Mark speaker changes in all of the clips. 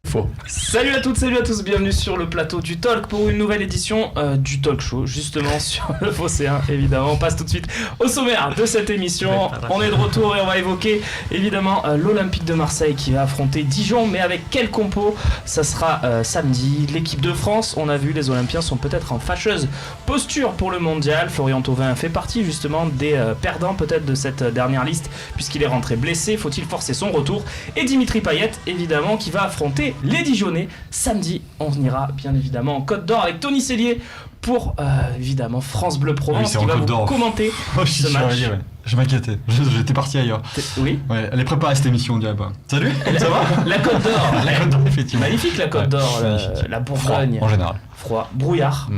Speaker 1: Faux.
Speaker 2: Salut à toutes, salut à tous, bienvenue sur le plateau du Talk pour une nouvelle édition du Talk Show, justement sur le Phocéen, évidemment. On passe tout de suite au sommaire de cette émission. On est de retour et on va évoquer évidemment l'Olympique de Marseille qui va affronter Dijon, mais avec quel compo? Ça sera samedi. L'équipe de France, on a vu, les Olympiens sont peut-être en fâcheuse posture pour le mondial. Florian Thauvin fait partie justement des perdants peut-être de cette dernière liste, puisqu'il est rentré blessé. Faut-il forcer son retour? Et Dimitri Payet, évidemment, qui va affronter les Dijonais. Samedi, on ira bien évidemment en Côte d'Or avec Tony Cellier pour évidemment France Bleu Provence, qui va vous commenter ce match.
Speaker 3: Je m'inquiétais, j'étais parti ailleurs.
Speaker 2: Oui.
Speaker 3: Ouais, elle est préparée cette émission, on dirait pas. Salut, ça va?
Speaker 2: La Côte d'Or.
Speaker 3: La Côte d'Or, effectivement.
Speaker 2: Magnifique la Côte d'Or, la Bourgogne.
Speaker 3: Froid, en général.
Speaker 2: Froid, brouillard.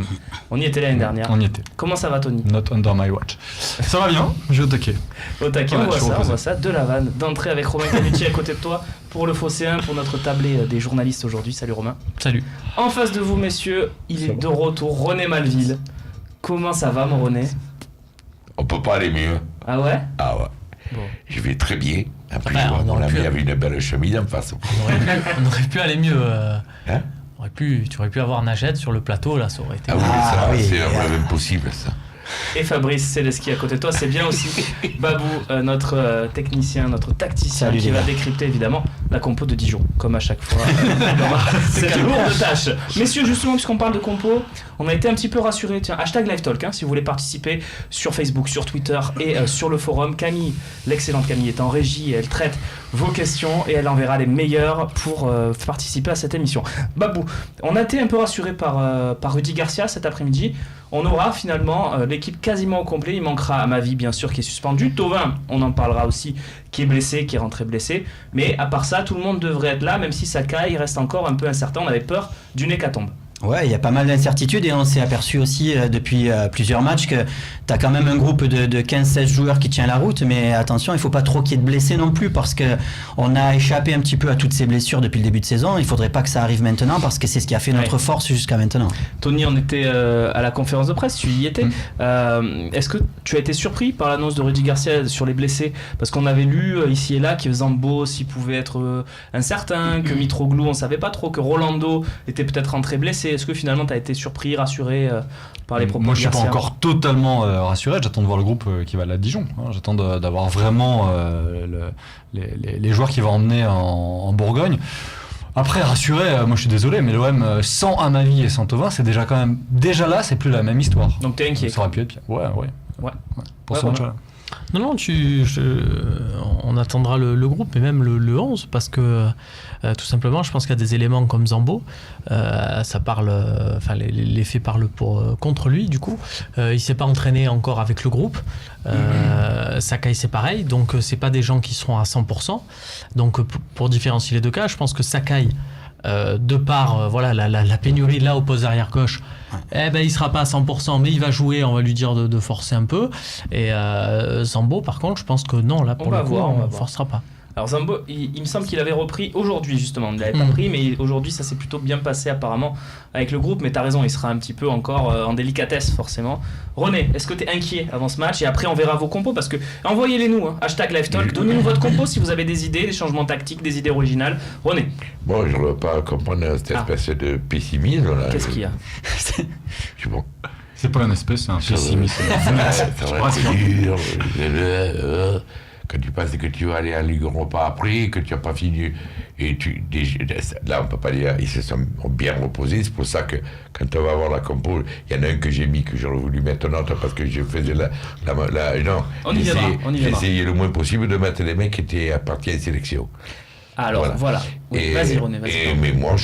Speaker 2: On y était l'année dernière.
Speaker 3: On y était.
Speaker 2: Comment ça va, Tony?
Speaker 3: Not under my watch. Ça va bien, je vais au taquet.
Speaker 2: Au taquet, on voit ça, de la vanne, d'entrée avec Romain Canucci à côté de toi pour le Phocéen, pour notre tablé des journalistes aujourd'hui. Salut Romain.
Speaker 1: Salut.
Speaker 2: En face de vous, messieurs, il est de retour, René Malville. Comment ça va, mon René?
Speaker 4: On peut pas aller mieux.
Speaker 2: Ah ouais?
Speaker 4: Ah ouais. Bon. Je vais très bien. Après, mon ami avait une belle chemise en face.
Speaker 1: On aurait pu aller mieux.
Speaker 4: Hein?
Speaker 1: Tu aurais pu avoir Najed sur le plateau, là, ça aurait été...
Speaker 4: Ah oui, c'est même possible, ça.
Speaker 2: Et Fabrice Céleschi à côté de toi, c'est bien aussi. Babou, notre technicien, notre tacticien. Salut, qui va décrypter évidemment la compo de Dijon, comme à chaque fois. C'est une lourde tâche. Messieurs, justement, puisqu'on parle de compo, on a été un petit peu rassurés. Tiens, hashtag LiveTalk, si vous voulez participer sur Facebook, sur Twitter et sur le forum. Camille, l'excellente Camille, est en régie et elle traite vos questions et elle enverra les meilleurs pour participer à cette émission. Babou, on a été un peu rassurés par Rudy Garcia cet après-midi. On aura finalement l'équipe quasiment au complet. Il manquera Amavi, bien sûr, qui est suspendu. Thauvin, on en parlera aussi, qui est blessé, qui est rentré blessé. Mais à part ça, tout le monde devrait être là, même si Sakai reste encore un peu incertain. On avait peur d'une hécatombe.
Speaker 5: Ouais, il y a pas mal d'incertitudes et on s'est aperçu aussi depuis plusieurs matchs que tu as quand même un groupe de 15-16 joueurs qui tient la route, mais attention, il faut pas trop qu'il y ait de blessés non plus parce que on a échappé un petit peu à toutes ces blessures depuis le début de saison. Il faudrait pas que ça arrive maintenant parce que c'est ce qui a fait notre force jusqu'à maintenant.
Speaker 2: Tony, on était à la conférence de presse, tu y étais. Est-ce que tu as été surpris par l'annonce de Rudy Garcia sur les blessés? Parce qu'on avait lu ici et là que Zambo s'y pouvait être incertain, que Mitroglou, on savait pas trop, que Rolando était peut-être rentré blessé. Est-ce que finalement tu as été surpris, rassuré par les propos de Garcia?
Speaker 3: Moi je suis pas encore totalement rassuré, j'attends de voir le groupe qui va aller à Dijon. J'attends d'avoir vraiment les joueurs qui vont emmener en Bourgogne. Après, rassuré, moi je suis désolé, mais l'OM sans Amavi et sans Thauvin, c'est déjà là, c'est plus la même histoire.
Speaker 2: Donc t'es inquiet?
Speaker 3: Ça aurait pu être pire. Ouais. Pour ce match-là.
Speaker 1: Non, on attendra le groupe, mais même le 11, parce que tout simplement, je pense qu'il y a des éléments comme Zambo, ça parle, les faits parlent contre lui, du coup. Il s'est pas entraîné encore avec le groupe. Sakai, c'est pareil, donc c'est pas des gens qui seront à 100%. Donc pour différencier les deux cas, je pense que Sakai, de par la pénurie là au poste arrière gauche, il sera pas à 100%, mais il va jouer, on va lui dire de forcer un peu. Et Zambo, par contre, je pense que non, là pour le coup, on forcera pas.
Speaker 2: Alors Zambo, il me semble qu'il avait repris aujourd'hui justement, il l'avait pas pris, mais aujourd'hui ça s'est plutôt bien passé apparemment avec le groupe, mais t'as raison, il sera un petit peu encore en délicatesse forcément. René, est-ce que t'es inquiet avant ce match? Et après on verra vos compos, parce que envoyez-les nous, hashtag LiveTalk, donnez-nous votre compo si vous avez des idées, des changements tactiques, des idées originales. René.
Speaker 4: Bon, je ne veux pas comprendre cette espèce de pessimisme là.
Speaker 2: Qu'est-ce qu'il y a?
Speaker 4: Bon.
Speaker 3: C'est pas une espèce, c'est un pessimisme.
Speaker 4: Ça va être dur. Quand tu penses que tu vas aller en Ligue Europa après, que tu n'as pas fini, et là on ne peut pas dire, ils se sont bien reposés, c'est pour ça que quand on va voir la compo, il y en a un que j'ai mis, que j'aurais voulu mettre en autre, parce que je faisais non, j'ai essayé le moins possible de mettre les mecs qui étaient partis en sélection.
Speaker 2: Alors voilà. Oui, vas-y René, vas-y.
Speaker 4: Mais moi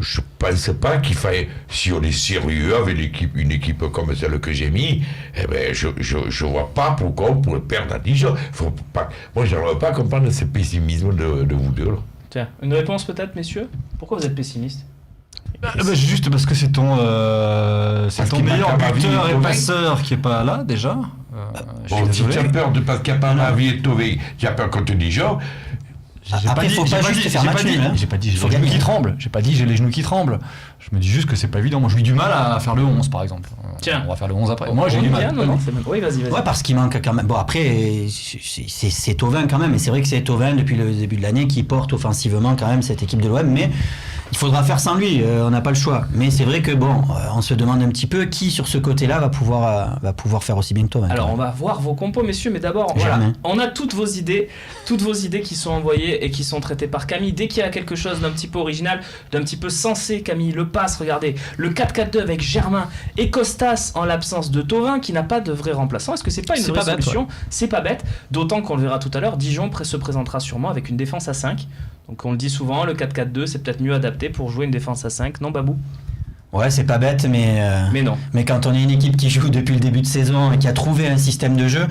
Speaker 4: je pense pas qu'il faille, si on est sérieux avec une équipe comme celle que j'ai mis, je vois pas pourquoi on pourrait perdre à Dijon. Moi, je n'arrive pas à comprendre ce pessimisme de vous deux. Là.
Speaker 2: Tiens, une réponse peut-être, messieurs? Pourquoi vous êtes pessimiste?
Speaker 3: Juste parce que c'est ton meilleur buteur et passeur qui est pas là déjà.
Speaker 4: Si tu as peur de parce qu'il n'y a pas Amavi et Thauvin, tu as peur contre Dijon.
Speaker 5: Après, faut pas juste faire match nul.
Speaker 3: J'ai pas dit j'ai les genoux qui tremblent. J'ai pas dit j'ai les genoux qui tremblent. Je me dis juste que c'est pas évident. Moi, j'ai eu du mal à faire le 11, par exemple.
Speaker 2: Tiens.
Speaker 3: On va faire le 11 après. Moi, j'ai eu du mal.
Speaker 2: Oui, vas-y.
Speaker 5: Ouais, parce qu'il manque quand même. Bon, après, c'est Thauvin quand même. Et c'est vrai que c'est Thauvin, depuis le début de l'année, qui porte offensivement quand même cette équipe de l'OM. Mais il faudra faire sans lui. On n'a pas le choix. Mais c'est vrai que, on se demande un petit peu qui, sur ce côté-là, va pouvoir faire aussi bien que Thauvin.
Speaker 2: Alors, on va voir vos compos, messieurs. Mais d'abord, voilà, on a toutes vos idées qui sont envoyées et qui sont traitées par Camille. Dès qu'il y a quelque chose d'un petit peu original, d'un petit peu sensé, Camille le passe. Regardez, le 4-4-2 avec Germain et Costas en l'absence de Thauvin, qui n'a pas de vrai remplaçant. Est-ce que c'est pas une vraie solution ? C'est pas bête, d'autant qu'on le verra tout à l'heure, Dijon se présentera sûrement avec une défense à 5. Donc on le dit souvent, le 4-4-2 c'est peut-être mieux adapté pour jouer une défense à 5, non Babou ?
Speaker 5: Ouais, c'est pas bête, mais
Speaker 2: non.
Speaker 5: Mais quand on est une équipe qui joue depuis le début de saison et qui a trouvé un système de jeu,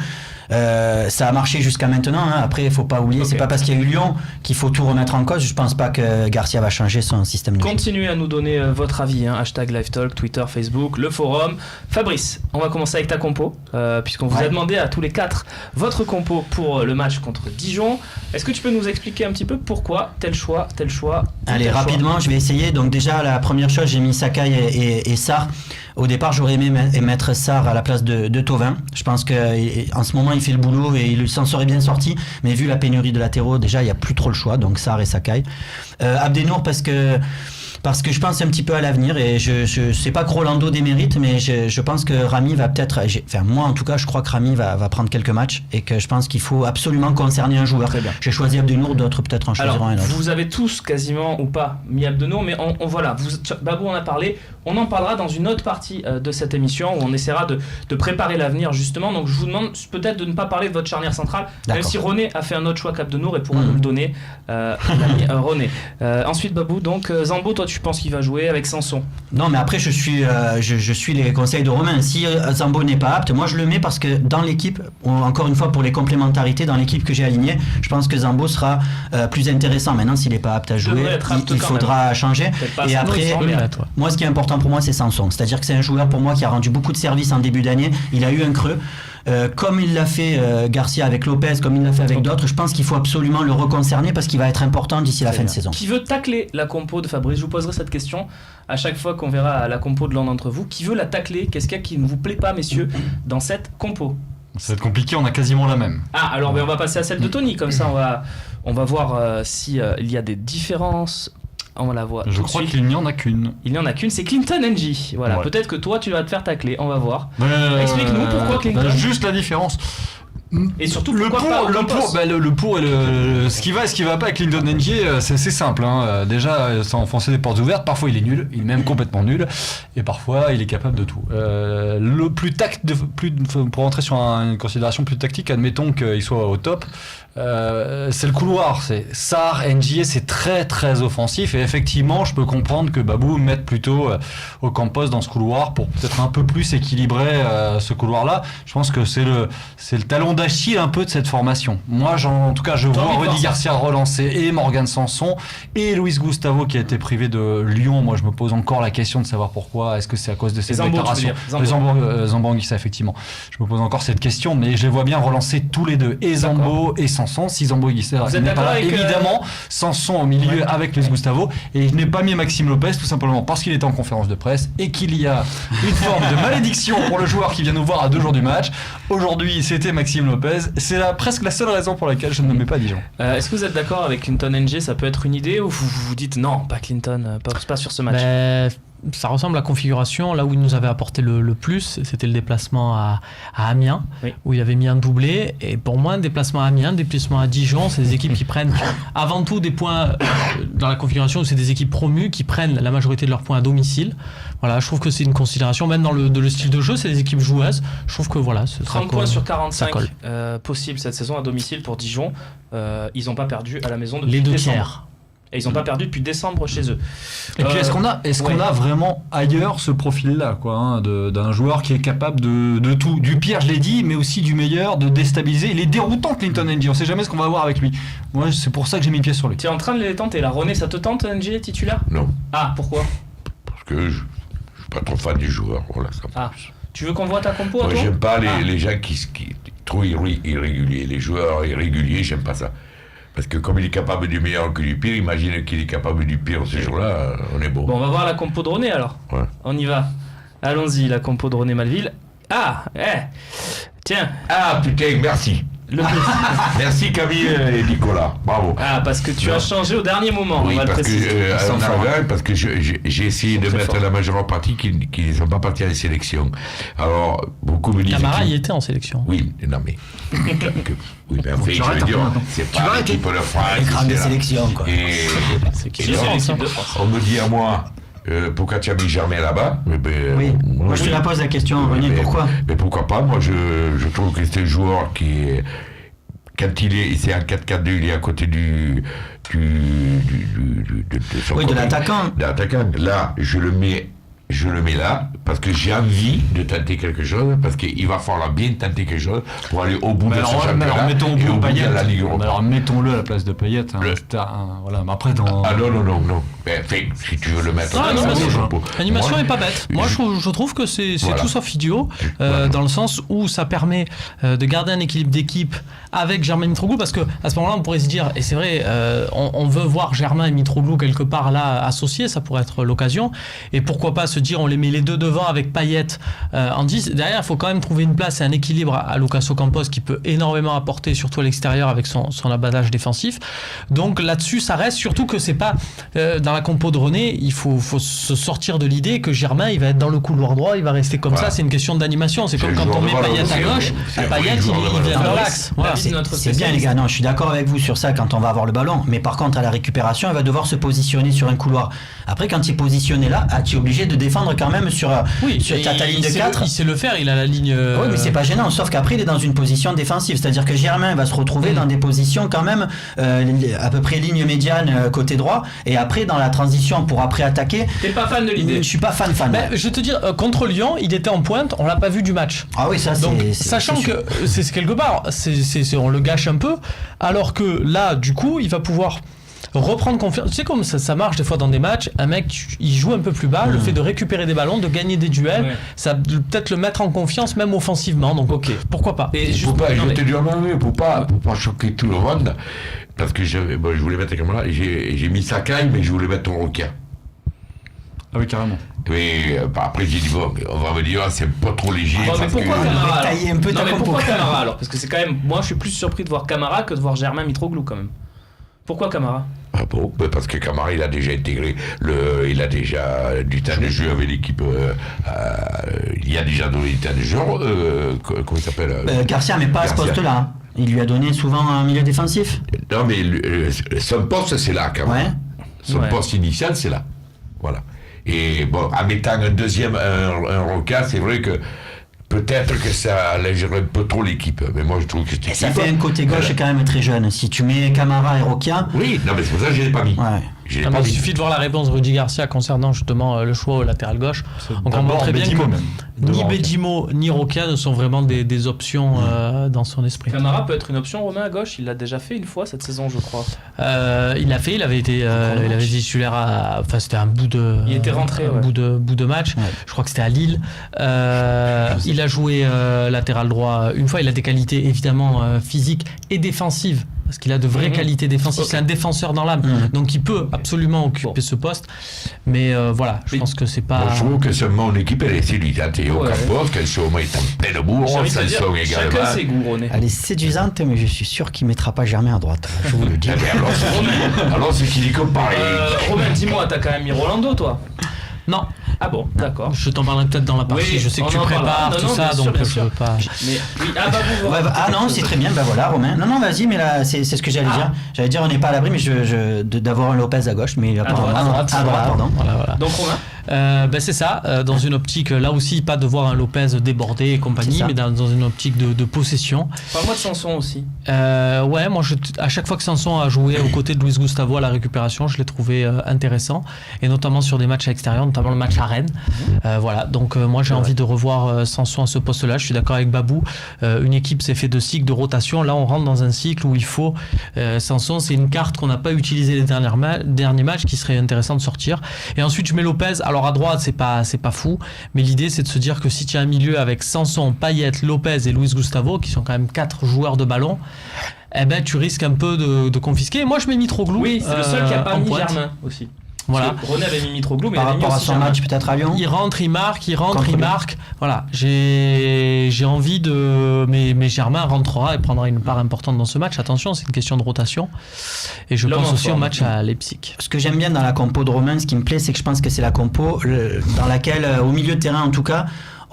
Speaker 5: ça a marché jusqu'à maintenant. Hein. Après, il faut pas oublier, c'est pas parce qu'il y a eu Lyon qu'il faut tout remettre en cause. Je pense pas que Garcia va changer son système de jeu.
Speaker 2: Continuez à nous donner votre avis. Hashtag LiveTalk, Twitter, Facebook, le forum. Fabrice, on va commencer avec ta compo, puisqu'on vous a demandé à tous les 4 votre compo pour le match contre Dijon. Est-ce que tu peux nous expliquer un petit peu pourquoi tel choix
Speaker 5: Allez, rapidement, je vais essayer. Donc déjà, la première chose, j'ai mis Sakai et Sarr. Au départ, j'aurais aimé mettre Sarr à la place de Thauvin. Je pense qu'en ce moment, il fait le boulot et il s'en serait bien sorti. Mais vu la pénurie de latéraux, déjà, il n'y a plus trop le choix. Donc Sarr et Sakai. Abdenour, parce que je pense un petit peu à l'avenir et je sais pas que Rolando démérite, mais je pense que Rami va peut-être, moi en tout cas je crois que Rami va prendre quelques matchs et que je pense qu'il faut absolument concerner un joueur. J'ai choisi Abdenour, d'autres peut-être en choisiront un autre.
Speaker 2: Vous avez tous quasiment ou pas mis Abdenour, mais voilà, Babou en a parlé, on en parlera dans une autre partie de cette émission où on essaiera de préparer l'avenir justement, donc je vous demande peut-être de ne pas parler de votre charnière centrale, même si René a fait un autre choix qu'Abdenour et pourra nous le donner, René. Ensuite Babou, donc Zambo, toi tu penses qu'il va jouer avec Sanson?
Speaker 5: Non, mais après je suis les conseils de Romain. Si Zambo n'est pas apte, moi je le mets parce que dans l'équipe, encore une fois pour les complémentarités, dans l'équipe que j'ai alignée, je pense que Zambo sera plus intéressant. Maintenant, s'il n'est pas apte à jouer, il faudra changer. Et après, moi ce qui est important pour moi, c'est Sanson. C'est-à-dire que c'est un joueur pour moi qui a rendu beaucoup de services en début d'année. Il a eu un creux. Comme il l'a fait Garcia avec Lopez, comme il l'a fait avec d'autres, je pense qu'il faut absolument le reconcerner parce qu'il va être important d'ici la fin de saison.
Speaker 2: Qui veut tacler la compo de Fabrice? Je vous poserai cette question à chaque fois qu'on verra la compo de l'un d'entre vous. Qui veut la tacler? Qu'est-ce qu'il y a qui ne vous plaît pas, messieurs, dans cette compo?
Speaker 3: Ça va être compliqué, on a quasiment la même.
Speaker 2: Alors on va passer à celle de Tony, comme ça on va voir si il y a des différences. On la voit.
Speaker 3: Je crois qu'il n'y en a qu'une.
Speaker 2: Il n'y en a qu'une, c'est Clinton NG. Voilà, peut-être que toi tu vas te faire tacler, on va voir. Explique-nous pourquoi Clinton.
Speaker 3: Juste la différence.
Speaker 2: Et surtout
Speaker 3: le pour et ce qui va et ce qui va pas avec Clinton NG, c'est assez simple. Déjà, sans enfoncer des portes ouvertes, parfois il est nul, il est même complètement nul, et parfois il est capable de tout. Le pour rentrer sur une considération plus tactique, admettons qu'il soit au top. C'est le couloir, c'est Sarr, NG, c'est très très offensif et effectivement je peux comprendre que Babou mette plutôt Ocampos dans ce couloir pour peut-être un peu plus équilibrer ce couloir là. Je pense que c'est le talon d'Achille un peu de cette formation. Moi en tout cas je vois Rudy Garcia relancer et Morgan Sanson et Luis Gustavo qui a été privé de Lyon. Moi je me pose encore la question de savoir pourquoi. Est-ce que c'est à cause de cette déclaration Zambo-Anguissa, effectivement. Je me pose encore cette question, mais je les vois bien relancer tous les deux, et Zambo et Sanson. Si Zambo-Anguissa n'est pas là, évidemment Sanson au milieu avec Luis Gustavo, et je n'ai pas mis Maxime Lopez tout simplement parce qu'il était en conférence de presse et qu'il y a une forme de malédiction pour le joueur qui vient nous voir à 2 jours du match. Aujourd'hui c'était Maxime Lopez, c'est presque la seule raison pour laquelle je ne mets pas Dijon.
Speaker 2: Est-ce que vous êtes d'accord avec Clinton NG? Ça peut être une idée, ou vous vous dites non, pas Clinton, pas sur ce match?
Speaker 1: Ça ressemble à la configuration. Là où il nous avait apporté le plus, c'était le déplacement à Amiens, où il avait mis un doublé. Et pour moi, un déplacement à Amiens, un déplacement à Dijon, c'est des équipes qui prennent avant tout des points dans la configuration où c'est des équipes promues qui prennent la majorité de leurs points à domicile. Voilà, je trouve que c'est une considération, même dans le style de jeu, c'est des équipes joueuses. Je trouve que voilà,
Speaker 2: 30 points sur 45 possible cette saison à domicile pour Dijon. Ils n'ont pas perdu à la maison depuis
Speaker 1: les 2
Speaker 2: décembre.
Speaker 1: tiers.
Speaker 2: Et ils n'ont pas perdu depuis décembre chez eux.
Speaker 3: Et puis est-ce qu'on a vraiment ailleurs ce profil-là, d'un joueur qui est capable de tout, du pire, je l'ai dit, mais aussi du meilleur, de déstabiliser. Il est déroutant, Clinton NG. On ne sait jamais ce qu'on va avoir avec lui. Moi, c'est pour ça que j'ai mis le pied sur lui.
Speaker 2: Tu es en train de les tenter là. René, ça te tente NG titulaire?
Speaker 4: Non.
Speaker 2: Ah, pourquoi?
Speaker 4: Parce que je suis pas trop fan du joueur. Voilà, ça.
Speaker 2: Tu veux qu'on voit ta compo?
Speaker 4: Moi, j'aime pas les gens qui trop irréguliers. Les joueurs irréguliers, j'aime pas ça. Parce que comme il est capable du meilleur que du pire, imagine qu'il est capable du pire ce jour-là, on est beau.
Speaker 2: Bon, on va voir la compo de René alors.
Speaker 4: Ouais.
Speaker 2: On y va. Allons-y, la compo de René Malville. Ah, tiens.
Speaker 4: Ah putain, merci. Merci Camille et Nicolas, bravo.
Speaker 2: Ah, parce que tu as changé au dernier moment,
Speaker 4: Oui,
Speaker 2: on va le
Speaker 4: parce
Speaker 2: préciser.
Speaker 4: que j'ai essayé de mettre la majeure partie qui ne sont pas partis à la sélection. Alors, beaucoup me disent...
Speaker 1: Camara y était en sélection.
Speaker 4: Oui, non mais... oui, mais en fait, je veux dire, c'est pas l'équipe de France.
Speaker 5: Écran de sélection, quoi.
Speaker 1: C'est qui
Speaker 2: C'est
Speaker 1: de France,
Speaker 2: l'équipe
Speaker 1: hein.
Speaker 2: de France.
Speaker 4: On me dit à moi, pourquoi tu as mis Germain là-bas?
Speaker 5: Oui, moi je te la pose la question, René, pourquoi?
Speaker 4: Mais pourquoi pas? Moi, je trouve que c'est un joueur qui est... Quand c'est un 4-4-2, il est à côté de son
Speaker 5: Oui, de l'attaquant.
Speaker 4: Là, je le mets là parce que j'ai envie de tenter quelque chose, parce qu'il va falloir bien tenter quelque chose pour aller au bout de ce championnat.
Speaker 3: Alors mettons
Speaker 4: et au bout de la Ligue
Speaker 3: Payet.
Speaker 4: Europa.
Speaker 3: Alors mettons-le à la place de Payet. Voilà, mais après dans.
Speaker 4: Ah non. Mais, enfin, si tu veux le mettre.
Speaker 1: Ah, l'animation
Speaker 4: Moi,
Speaker 1: est pas bête. Moi, je trouve que c'est
Speaker 4: Voilà.
Speaker 1: tout sauf idiot, dans le sens où ça permet de garder un équilibre d'équipe avec Germain Mitroglou, parce que à ce moment-là, on pourrait se dire, et c'est vrai, on veut voir Germain et Mitroglou quelque part là associés, ça pourrait être l'occasion. Et pourquoi pas se dire, on les met les deux devant avec Payet en 10. Derrière, il faut quand même trouver une place et un équilibre à Lucas Ocampos qui peut énormément apporter, surtout à l'extérieur avec son abattage défensif. Donc là-dessus, ça reste, surtout que c'est pas dans la compo de René, il faut se sortir de l'idée que Germain il va être dans le couloir droit, il va rester comme ça, c'est une question d'animation. C'est comme quand on met Payet à gauche, Payet il vient dans l'axe. Voilà.
Speaker 5: C'est bien les gars, non, je suis d'accord avec vous sur ça quand on va avoir le ballon, mais par contre à la récupération il va devoir se positionner sur un couloir. Après quand il est positionné là, tu es obligé de défendre quand même sur ta ligne de 4.
Speaker 1: Il sait le faire, il a la ligne...
Speaker 5: Oui, mais c'est pas gênant, sauf qu'après il est dans une position défensive, c'est-à-dire que Germain va se retrouver dans des positions quand même à peu près ligne médiane côté droit, et après dans la transition pour après attaquer.
Speaker 2: T'es pas fan de l'idée?
Speaker 5: Je suis pas fan.
Speaker 1: Ben, je vais te dire, contre Lyon, il était en pointe, on l'a pas vu du match.
Speaker 5: Ah oui, ça
Speaker 1: Donc,
Speaker 5: c'est
Speaker 1: sachant
Speaker 5: sûr.
Speaker 1: que c'est quelque part, on le gâche un peu, alors que là, du coup, il va pouvoir reprendre confiance. Tu sais comme ça marche des fois dans des matchs, un mec il joue un peu plus bas, le fait de récupérer des ballons, de gagner des duels, ça peut-être le mettre en confiance même offensivement, donc pourquoi pas.
Speaker 2: Et
Speaker 4: Pour pas choquer tout le monde, parce que je voulais mettre comme là, j'ai mis Sakai, mais je voulais mettre ton Roquia.
Speaker 3: Ah oui, carrément.
Speaker 4: Oui, après j'ai dit bon, on va me dire c'est pas trop léger.
Speaker 2: Mais
Speaker 4: parce
Speaker 2: pourquoi
Speaker 4: que...
Speaker 2: Camara alors?
Speaker 5: tailler un peu
Speaker 2: Non,
Speaker 5: ta
Speaker 2: mais
Speaker 5: compo.
Speaker 2: pourquoi Camara alors? Parce que c'est quand même, moi je suis plus surpris de voir Camara que de voir Germain Mitroglou quand même. Pourquoi Camara?
Speaker 4: Ah bon, parce que Camara il a déjà intégré il a déjà du temps de jeu avec l'équipe. Il y a déjà donné du temps de jeu. Comment il s'appelle
Speaker 5: Garcia, mais pas à ce
Speaker 4: Garcia.
Speaker 5: poste-là. Hein. Il lui a donné souvent un milieu défensif.
Speaker 4: Non mais son poste c'est là quand même.
Speaker 5: Ouais.
Speaker 4: Son poste initial c'est là. Voilà. Et bon, en mettant un Roca, c'est vrai que peut-être que ça allégerait un peu trop l'équipe. Mais moi je trouve que cette
Speaker 5: Et ça
Speaker 4: équipe,
Speaker 5: fait un côté gauche quand même très jeune. Si tu mets Camara et Roquia.
Speaker 4: Oui, non mais c'est pour ça que je l'ai pas mis.
Speaker 5: Ouais.
Speaker 4: Je l'ai
Speaker 1: Ah,
Speaker 4: pas
Speaker 1: mais il
Speaker 4: mis.
Speaker 1: suffit de voir la réponse de Rudy Garcia concernant justement le choix au latéral gauche. On comprend très bien que ni Bedimo ni Roquia ne sont vraiment des options dans son esprit.
Speaker 2: Camara peut être une option, Romain, à gauche. Il l'a déjà fait une fois cette saison, je crois.
Speaker 1: Il avait été titulaire enfin c'était un bout de.
Speaker 2: Il était rentré,
Speaker 1: bout de match.
Speaker 5: Ouais.
Speaker 1: Je crois que c'était à Lille. Il a joué latéral droit une fois. Il a des qualités évidemment physiques et défensives. Parce qu'il a de vraies qualités défensives. C'est un défenseur dans l'âme. Donc il peut absolument occuper ce poste. Mais voilà, je pense que c'est pas.
Speaker 4: Moi, je trouve que seulement mon équipe elle est séduisante. Et au Campos, qu'elle soit au moins en pleine bourre,
Speaker 2: J'ai envie de te
Speaker 4: ça
Speaker 2: dire,
Speaker 4: sonne
Speaker 2: chacun
Speaker 4: également.
Speaker 2: ses goûts, René.
Speaker 5: Elle est séduisante, mais je suis sûr qu'il ne mettra pas Germain à droite. Je vous le dis.
Speaker 4: Eh bien, alors c'est qu'il dit comme pareil.
Speaker 2: Romain, dis-moi, t'as quand même mis Rolando, toi?
Speaker 1: Non.
Speaker 2: Ah bon, d'accord.
Speaker 1: Je t'en parlerai peut-être dans la partie.
Speaker 2: Oui,
Speaker 1: je sais que
Speaker 2: on
Speaker 1: tu
Speaker 2: en
Speaker 1: prépares
Speaker 2: parlera.
Speaker 1: tout
Speaker 2: Non,
Speaker 1: ça,
Speaker 2: bien sûr,
Speaker 1: donc
Speaker 2: bien
Speaker 1: je
Speaker 2: sûr.
Speaker 1: veux pas.
Speaker 2: Mais oui, vous
Speaker 5: Ouais, ah non, c'est très bien, ben voilà, Romain. Non, vas-y, mais là, c'est ce que j'allais dire. J'allais dire, on n'est pas à l'abri, mais d'avoir un Lopez à gauche, mais apparemment,
Speaker 2: à droite,
Speaker 5: pardon.
Speaker 1: Voilà.
Speaker 2: Donc Romain,
Speaker 1: C'est ça, dans une optique, là aussi, pas de voir un Lopez déborder et compagnie, mais dans une optique de possession.
Speaker 2: parle-moi de Sanson aussi.
Speaker 1: Ouais, moi, à chaque fois que Sanson a joué aux côtés de Luis Gustavo à la récupération, je l'ai trouvé intéressant, et notamment sur des matchs à l'extérieur, notamment le match à Rennes. Voilà, donc moi j'ai envie de revoir Sanson à ce poste-là. Je suis d'accord avec Babou. Une équipe s'est fait de cycles de rotation. Là, on rentre dans un cycle où il faut. Sanson, c'est une carte qu'on n'a pas utilisée les derniers matchs, qui serait intéressant de sortir. Et ensuite, je mets Lopez. Alors à droite, c'est pas fou, mais l'idée c'est de se dire que si tu as un milieu avec Sanson, Payet, Lopez et Luis Gustavo, qui sont quand même 4 joueurs de ballon. eh ben, tu risques un peu de confisquer. Moi, je mets Mitroglou.
Speaker 2: Oui, c'est le seul qui a pas
Speaker 1: en
Speaker 2: mis
Speaker 1: pointe.
Speaker 2: Germain aussi.
Speaker 1: Voilà.
Speaker 2: Parce que René avait mis Mitroglou, mais
Speaker 5: Par
Speaker 2: il avait mis
Speaker 5: rapport à
Speaker 2: aussi
Speaker 5: son
Speaker 2: Germain.
Speaker 5: match peut-être à Lyon.
Speaker 1: Il rentre, il marque,
Speaker 5: Contre
Speaker 1: il
Speaker 5: lui.
Speaker 1: marque. Voilà, j'ai envie de... Mais Germain rentrera et prendra une part importante dans ce match. Attention, c'est une question de rotation. Et je
Speaker 2: L'homme
Speaker 1: pense
Speaker 2: en
Speaker 1: aussi au
Speaker 2: forme.
Speaker 1: match à Leipzig.
Speaker 5: Ce que j'aime bien dans la compo de Romain, ce qui me plaît, c'est que je pense que c'est la compo dans laquelle, au milieu de terrain en tout cas,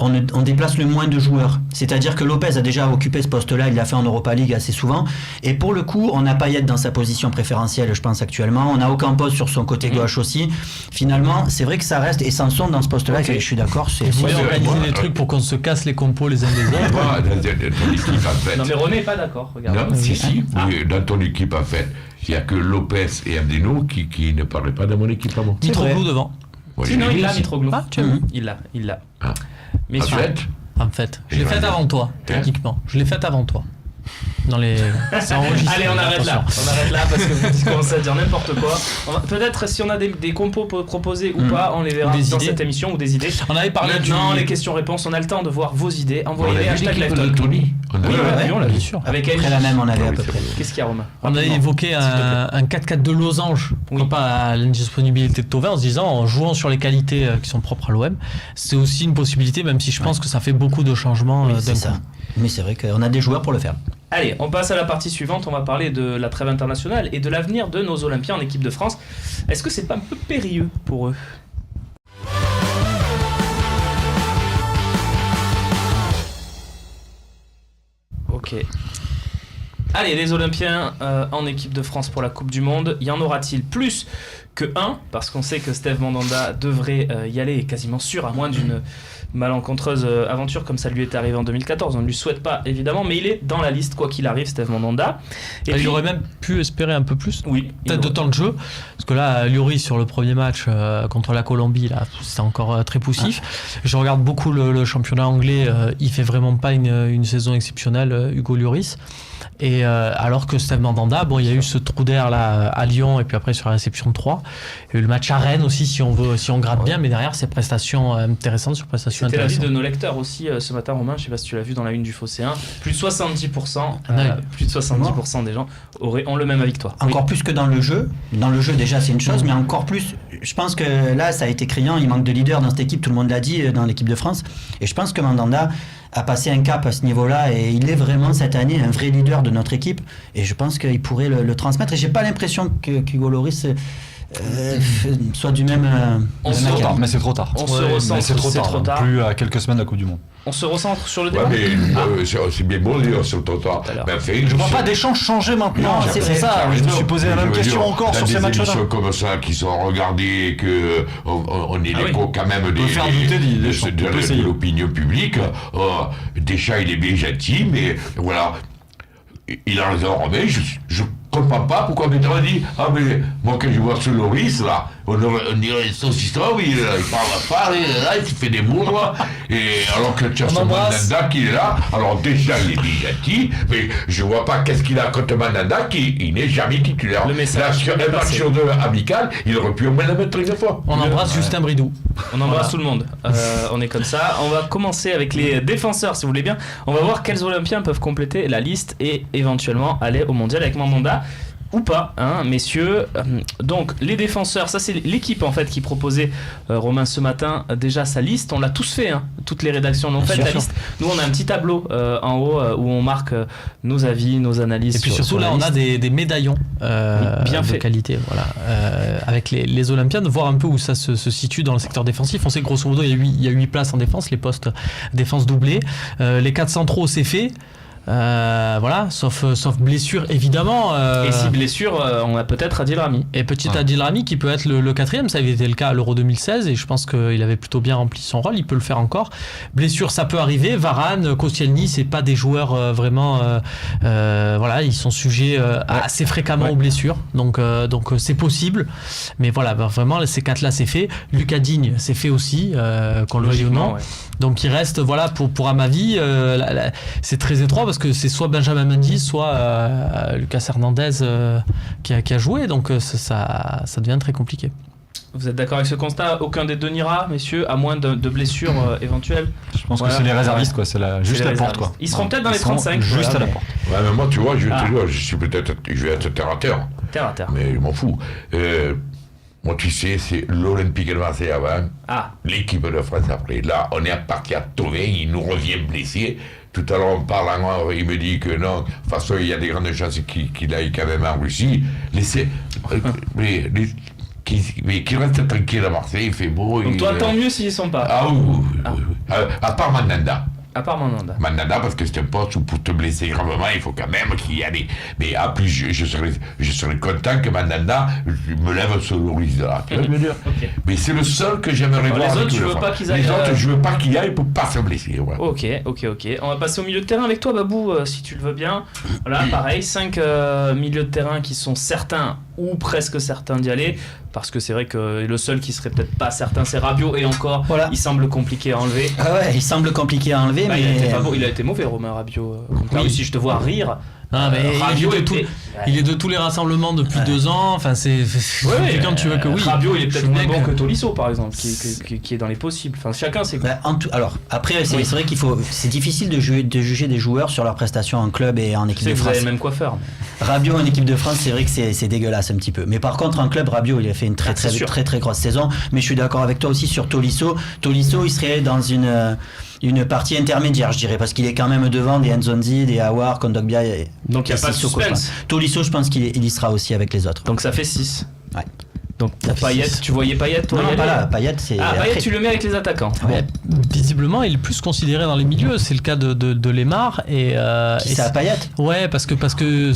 Speaker 5: on déplace le moins de joueurs. C'est-à-dire que Lopez a déjà occupé ce poste-là, il l'a fait en Europa League assez souvent. Et pour le coup, on n'a Payet dans sa position préférentielle, je pense, actuellement. On a Ocampos sur son côté gauche aussi. Finalement, c'est vrai que ça reste. Et Sanson dans ce poste-là,
Speaker 2: Ok.
Speaker 5: je suis d'accord, c'est...
Speaker 1: Vous voulez
Speaker 4: c'est
Speaker 1: organiser
Speaker 4: vrai,
Speaker 1: des trucs pour qu'on se casse les compos les uns des autres.
Speaker 4: Moi, dans ton équipe, en fait.
Speaker 2: Non, mais René n'est pas d'accord, regarde.
Speaker 4: Non, si, oui, dans ton équipe, en fait, il n'y a que Lopez et Amdino qui ne parlaient pas de mon équipe à moi.
Speaker 1: Mitroglou
Speaker 5: vrai.
Speaker 1: devant.
Speaker 4: Ouais,
Speaker 2: Sinon,
Speaker 4: j'ai
Speaker 2: il
Speaker 4: mis
Speaker 2: l'a
Speaker 4: aussi.
Speaker 2: Mitroglou.
Speaker 1: Ah, tu as mis.
Speaker 2: Il l'a.
Speaker 4: Ah.
Speaker 2: Mais
Speaker 4: En
Speaker 2: sur-
Speaker 4: fait,
Speaker 1: En fait, je l'ai faite avant toi, techniquement. Je l'ai faite avant toi. Dans les... C'est enregistré.
Speaker 2: Allez, on arrête là.
Speaker 1: attention.
Speaker 2: On arrête là parce que vous commencez à dire n'importe quoi. Peut-être si on a des compos proposés ou pas, on les verra
Speaker 1: Ou des
Speaker 2: dans
Speaker 1: idées.
Speaker 2: cette émission ou des idées.
Speaker 1: On avait parlé
Speaker 2: Maintenant,
Speaker 1: du...
Speaker 2: les questions-réponses, on a le temps de voir vos idées.
Speaker 4: on
Speaker 2: Envoyez-les
Speaker 4: a vu
Speaker 2: hashtag
Speaker 4: l'équipe de
Speaker 2: LiveTalk.
Speaker 4: Tony. On a
Speaker 2: Oui,
Speaker 4: vu.
Speaker 2: on l'a vu, on l'a vu.
Speaker 1: bien sûr.
Speaker 2: Avec
Speaker 5: Après
Speaker 2: Ellie.
Speaker 5: la même, on avait à
Speaker 4: Oui,
Speaker 5: peu
Speaker 4: c'est
Speaker 5: près.
Speaker 4: vrai.
Speaker 2: Qu'est-ce qu'il y a, Romain
Speaker 1: On avait
Speaker 2: Rapidement.
Speaker 1: évoqué un 4-4 de losange,
Speaker 2: Oui.
Speaker 1: non pas à l'indisponibilité de Thauvin, en se disant, en jouant sur les qualités qui sont propres à l'OM, c'est aussi une possibilité, même si je pense que ça fait beaucoup de changements
Speaker 5: Oui,
Speaker 1: d'un
Speaker 5: c'est ça.
Speaker 1: coup.
Speaker 5: Mais c'est vrai qu'on a des joueurs pour le faire.
Speaker 2: Allez, on passe à la partie suivante. On va parler de la trêve internationale et de l'avenir de nos Olympiens en équipe de France. Est-ce que c'est pas un peu périlleux pour eux ? Ok. Allez, les Olympiens en équipe de France pour la Coupe du Monde, y en aura-t-il plus que un ? Parce qu'on sait que Steve Mandanda devrait y aller, est quasiment sûr, à moins d'une malencontreuse aventure comme ça lui est arrivé en 2014. On ne lui souhaite pas, évidemment, mais il est dans la liste, quoi qu'il arrive, Steve Mandanda. Et
Speaker 1: Il
Speaker 2: puis-
Speaker 1: aurait même pu espérer un peu plus,
Speaker 2: Oui,
Speaker 1: peut-être de temps de jeu, parce que là, Lloris sur le premier match contre la Colombie, là, c'est encore très poussif. Je regarde beaucoup le championnat anglais, il fait vraiment pas une saison exceptionnelle, Hugo Lloris. Et alors que Steve Mandanda, bon, il y a eu ce trou d'air là à Lyon et puis après sur la réception de 3. Il y a eu le match à Rennes aussi, si on gratte bien, mais derrière ces prestations intéressantes sur prestations
Speaker 2: C'était l'avis
Speaker 1: intéressantes.
Speaker 2: de nos lecteurs aussi ce matin, Romain. Je sais pas si tu l'as vu dans la une du Phocéen. Plus de 70%,
Speaker 1: Ouais.
Speaker 2: plus de 70% des gens ont le même avis que toi.
Speaker 5: Encore plus que dans le jeu. Dans le jeu, déjà, c'est une chose, mais encore plus, je pense que là, ça a été criant. Il manque de leader dans cette équipe, tout le monde l'a dit, dans l'équipe de France. Et je pense que Mandanda a passé un cap à ce niveau-là et il est vraiment cette année un vrai leader de notre équipe. Et je pense qu'il pourrait le transmettre. Et j'ai pas l'impression qu'Hugo Lloris soit du même.
Speaker 2: On
Speaker 5: même
Speaker 2: se
Speaker 5: acabit.
Speaker 2: reparle.
Speaker 3: Mais c'est trop tard.
Speaker 2: On se
Speaker 3: Ouais,
Speaker 2: recentre,
Speaker 3: mais c'est trop
Speaker 2: c'est
Speaker 3: tard.
Speaker 2: trop tard.
Speaker 3: Plus à quelques semaines de la Coupe du Monde.
Speaker 2: On se recentre sur le
Speaker 4: Ouais,
Speaker 2: débat.
Speaker 4: mais c'est bien beau de dire sur ton temps.
Speaker 2: Tout à l'heure.
Speaker 4: Mais enfin,
Speaker 3: Je vois pas d'échange changer maintenant.
Speaker 5: Non,
Speaker 3: c'est
Speaker 5: c'est
Speaker 3: ça.
Speaker 5: vrai.
Speaker 3: Je me suis posé la
Speaker 4: Je
Speaker 3: même
Speaker 4: veux
Speaker 3: question
Speaker 4: dire,
Speaker 3: encore sur
Speaker 4: dans
Speaker 3: ces
Speaker 4: des
Speaker 3: matchs-là.
Speaker 4: émissions comme ça qui sont regardées, que on est
Speaker 2: Ah oui.
Speaker 4: l'écho quand même des,
Speaker 3: faire douter des gens. On peut
Speaker 4: de
Speaker 3: essayer.
Speaker 4: l'opinion publique. Deschamps, il est bien gentil, mais voilà, il a raison, Romain. Je comprends pas pourquoi Mitterrand dit ah mais moi quand je vois ce Loris là, on dirait saucisson, il parle pas, là il fait des mots là, et alors que tu as ce Mandanda qui est là, alors déjà il est bien gentil, mais je vois pas qu'est-ce qu'il a contre Mandanda qui il n'est jamais titulaire.
Speaker 2: Le message
Speaker 4: Là, sur
Speaker 2: est
Speaker 4: un match
Speaker 2: passé.
Speaker 4: sur deux amical, il aurait pu au moins la mettre une fois.
Speaker 1: On embrasse Justin Bridou.
Speaker 2: On embrasse tout le monde. On est comme ça. On va commencer avec les défenseurs, si vous voulez bien. On va voir quels Olympiens peuvent compléter la liste et éventuellement aller au mondial avec Mandanda. Ou pas, hein, messieurs. Donc, les défenseurs, ça c'est l'équipe en fait qui proposait Romain ce matin déjà sa liste. On l'a tous fait, hein. Toutes les rédactions l'ont fait la liste. Nous, on a un petit tableau en haut où on marque nos avis, nos analyses.
Speaker 1: Et puis
Speaker 2: sur
Speaker 1: surtout
Speaker 2: la
Speaker 1: là, on a
Speaker 2: liste.
Speaker 1: des médaillons
Speaker 2: bien
Speaker 1: de
Speaker 2: fait.
Speaker 1: qualité, voilà, avec les Olympiens, de voir un peu où ça se situe dans le secteur défensif. On sait que grosso modo, il y a 8 places en défense, les postes défense doublée. Les 4 centraux, c'est fait. Voilà, sauf blessure évidemment.
Speaker 2: Et si blessure, on a peut-être Adil Rami.
Speaker 1: Et petit Adil Rami qui peut être le quatrième, ça avait été le cas à l'Euro 2016 et je pense qu'il avait plutôt bien rempli son rôle, il peut le faire encore. Blessure, ça peut arriver. Varane, Koscielny, c'est pas des joueurs vraiment, voilà, ils sont sujets assez fréquemment aux blessures, donc c'est possible. Mais voilà, vraiment ces quatre-là c'est fait. Lucas Digne, c'est fait aussi, qu'on le veuille ou non.
Speaker 2: Ouais.
Speaker 1: Donc il reste, voilà, pour à ma vie, c'est très étroit parce que c'est soit Benjamin Mendy, soit Lucas Hernandez qui a joué, donc ça devient très compliqué.
Speaker 2: Vous êtes d'accord avec ce constat? Aucun des deux n'ira, messieurs, à moins de blessures éventuelles?
Speaker 3: Je pense que c'est les réservistes, quoi. C'est juste la porte, quoi.
Speaker 2: Ils seront peut-être dans les 35.
Speaker 3: Juste à la porte.
Speaker 4: Ouais, mais moi, tu vois, je vais être terre à terre.
Speaker 2: Terre à terre.
Speaker 4: Mais je m'en fous. Moi, tu sais, c'est l'Olympique de Marseille avant, l'équipe de France après. Là, on est parti à Tovin, il nous revient blessé. Tout à l'heure, en parlant, il me dit que non, de toute façon, il y a des grandes chances qu'il aille quand même en Russie. Mais qu'il reste tranquille à Marseille, il fait beau.
Speaker 2: Donc toi, tant mieux s'ils y sont pas.
Speaker 4: Ah oui. À part Mandanda.
Speaker 2: À part Mandanda.
Speaker 4: Mandanda, parce que c'est un poste où pour te blesser gravement, il faut quand même qu'il y ait. Mais en plus, je serais content que Mandanda me lève sur l'horizon. Tu vois ce que je veux dire?
Speaker 2: Okay.
Speaker 4: Mais c'est le seul que j'aimerais voir.
Speaker 2: Les autres, tu veux pas qu'ils aillent.
Speaker 4: Les autres, je veux pas qu'ils aillent pour pas se blesser. Ouais.
Speaker 2: Ok. On va passer au milieu de terrain avec toi, Babou, si tu le veux bien. Voilà, pareil, 5 milieux de terrain qui sont certains ou presque certains d'y aller. Parce que c'est vrai que le seul qui serait peut-être pas certain, c'est Rabiot, et encore, il semble compliqué à enlever.
Speaker 5: Ah ouais, il semble compliqué à enlever, mais...
Speaker 2: Il a été mauvais, Romain Rabiot. Si je te vois rire...
Speaker 1: mais
Speaker 2: Rabiot
Speaker 1: il est de tous les rassemblements depuis 2 ans. Enfin, c'est quand tu veux que oui.
Speaker 2: Rabiot, il est peut-être moins bon que Tolisso, par exemple, qui est dans les possibles. Enfin, chacun c'est quoi.
Speaker 5: Alors après, c'est vrai c'est difficile de juger des joueurs sur leurs prestations en club et en équipe de France.
Speaker 2: Vous avez le même coiffeur.
Speaker 5: Rabiot en équipe de France, c'est vrai que c'est dégueulasse un petit peu. Mais par contre, en club, Rabiot, il a fait une très grosse saison. Mais je suis d'accord avec toi aussi sur Tolisso. Tolisso, il serait dans une partie intermédiaire, je dirais, parce qu'il est quand même devant des Nzonzi, des Aouar, Kondogbia.
Speaker 2: Donc il n'y a pas de suspense.
Speaker 5: Tolisso, je pense qu'il y sera aussi avec les autres.
Speaker 2: Donc ça fait 6.
Speaker 5: Ouais.
Speaker 2: Donc pour Payet, tu voyais Payet toi?
Speaker 5: Non, pas là. Payet, c'est.
Speaker 2: Payet, tu le mets avec les attaquants.
Speaker 1: Ouais. Visiblement, il est plus considéré dans les milieux. C'est le cas de Lemar et.
Speaker 5: C'est à Payet.
Speaker 1: Ouais, parce que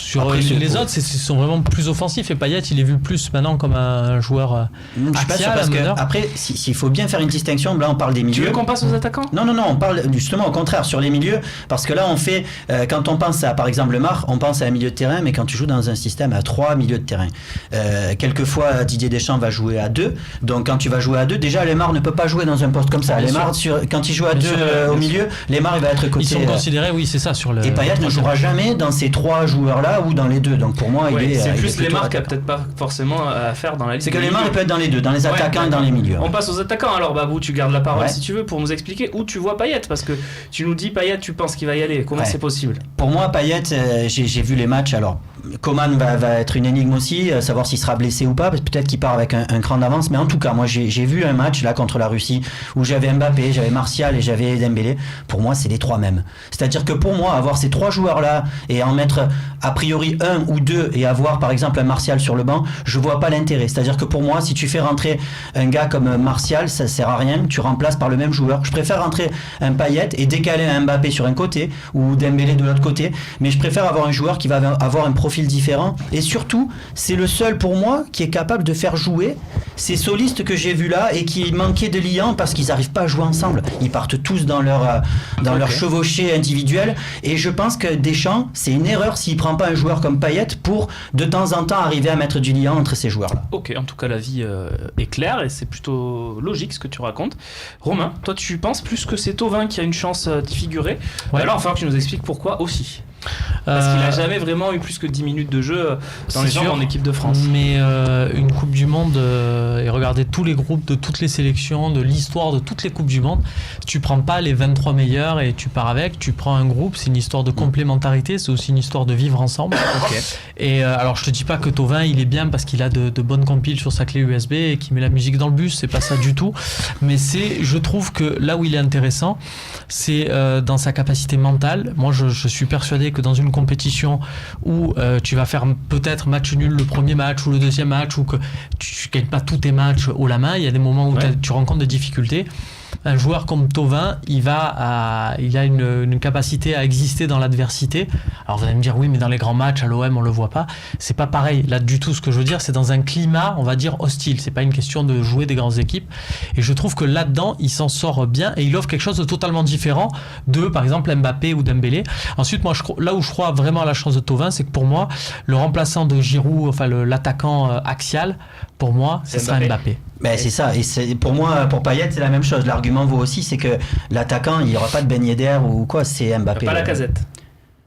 Speaker 1: sur
Speaker 5: après,
Speaker 1: les autres, ils sont vraiment plus offensifs, et Payet, il est vu plus maintenant comme un joueur
Speaker 5: je suis pas sûr, parce que après, s'il faut bien faire une distinction, là on parle des milieux.
Speaker 2: Tu veux qu'on passe aux attaquants?
Speaker 5: Non, on parle justement au contraire sur les milieux, parce que là on fait, quand on pense à par exemple Lemar, on pense à un milieu de terrain, mais quand tu joues dans un système à 3 milieux de terrain, quelquefois Didier Deschamps va jouer à 2, donc quand tu vas jouer à 2, déjà Lemar ne peut pas jouer dans un poste comme ça. Lemar, quand il joue à 2 au milieu, Lemar il va être côté.
Speaker 1: Ils sont considérés, oui, c'est ça, sur le.
Speaker 5: Et Payet ne jouera jamais dans ces 3 joueurs-là ou dans les 2. Donc pour moi,
Speaker 2: c'est plus Lemar qui a peut-être pas forcément à faire dans la liste.
Speaker 5: C'est que Lemar il peut être dans les 2, dans les attaquants et dans les milieux.
Speaker 2: On passe aux attaquants. Alors Babou, tu gardes la parole si tu veux pour nous expliquer où tu vois Payet, parce que tu nous dis Payet, tu penses qu'il va y aller. Comment c'est possible?
Speaker 5: Pour moi, Payet, j'ai vu les matchs. Alors Coman va être une énigme aussi, savoir s'il sera blessé ou pas. Peut-être qu'il part avec un cran d'avance, mais en tout cas, moi j'ai vu un match là contre la Russie où j'avais Mbappé, j'avais Martial et j'avais Dembélé. Pour moi, c'est les 3 mêmes. C'est-à-dire que pour moi, avoir ces 3 joueurs là et en mettre a priori 1 ou 2 et avoir par exemple un Martial sur le banc, je vois pas l'intérêt. C'est-à-dire que pour moi, si tu fais rentrer un gars comme Martial, ça sert à rien, tu remplaces par le même joueur. Je préfère rentrer un Payet et décaler un Mbappé sur un côté ou Dembélé de l'autre côté, mais je préfère avoir un joueur qui va avoir un profil différent, et surtout c'est le seul pour moi qui est capable de faire jouer ces solistes que j'ai vus là et qui manquaient de liant parce qu'ils n'arrivent pas à jouer ensemble. Ils partent tous dans leur chevauchée individuelle, et je pense que Deschamps, c'est une erreur s'il prend pas un joueur comme Payet pour de temps en temps arriver à mettre du liant entre ces joueurs là.
Speaker 2: Ok, en tout cas la vie est claire et c'est plutôt logique ce que tu racontes. Romain, toi tu penses plus que c'est Thauvin qui a une chance d'y figurer? Alors il va falloir que tu nous expliques pourquoi aussi. Parce qu'il n'a jamais vraiment eu plus que 10 minutes de jeu dans les jambes en équipe de France.
Speaker 1: Mais une Coupe du Monde, et regardez tous les groupes de toutes les sélections, de l'histoire de toutes les Coupes du Monde, tu prends pas les 23 meilleurs et tu pars avec, tu prends un groupe, c'est une histoire de complémentarité, c'est aussi une histoire de vivre ensemble. Et alors je te dis pas que Thauvin il est bien parce qu'il a de bonnes compiles sur sa clé USB et qu'il met la musique dans le bus, c'est pas ça du tout. Mais je trouve que là où il est intéressant, c'est dans sa capacité mentale. Moi je suis persuadé que dans une compétition où tu vas faire peut-être match nul le premier match ou le deuxième match, ou que tu gagnes pas tous tes matchs haut la main, il y a des moments où tu rencontres des difficultés. Un joueur comme Thauvin, il a une capacité à exister dans l'adversité. Alors vous allez me dire oui, mais dans les grands matchs à l'OM on le voit pas. C'est pas pareil là du tout. Ce que je veux dire, c'est dans un climat, on va dire hostile. C'est pas une question de jouer des grandes équipes. Et je trouve que là-dedans, il s'en sort bien et il offre quelque chose de totalement différent de, par exemple, Mbappé ou Dembélé. Ensuite, moi, là où je crois vraiment à la chance de Thauvin, c'est que pour moi, le remplaçant de Giroud, enfin l'attaquant axial, pour moi, ce sera Mbappé.
Speaker 5: Ben c'est ça, et pour moi, pour Payet, c'est la même chose. L'argument vaut aussi, c'est que l'attaquant, il n'y aura pas de Ben Yedder ou quoi, c'est Mbappé.
Speaker 2: Pas la Casette.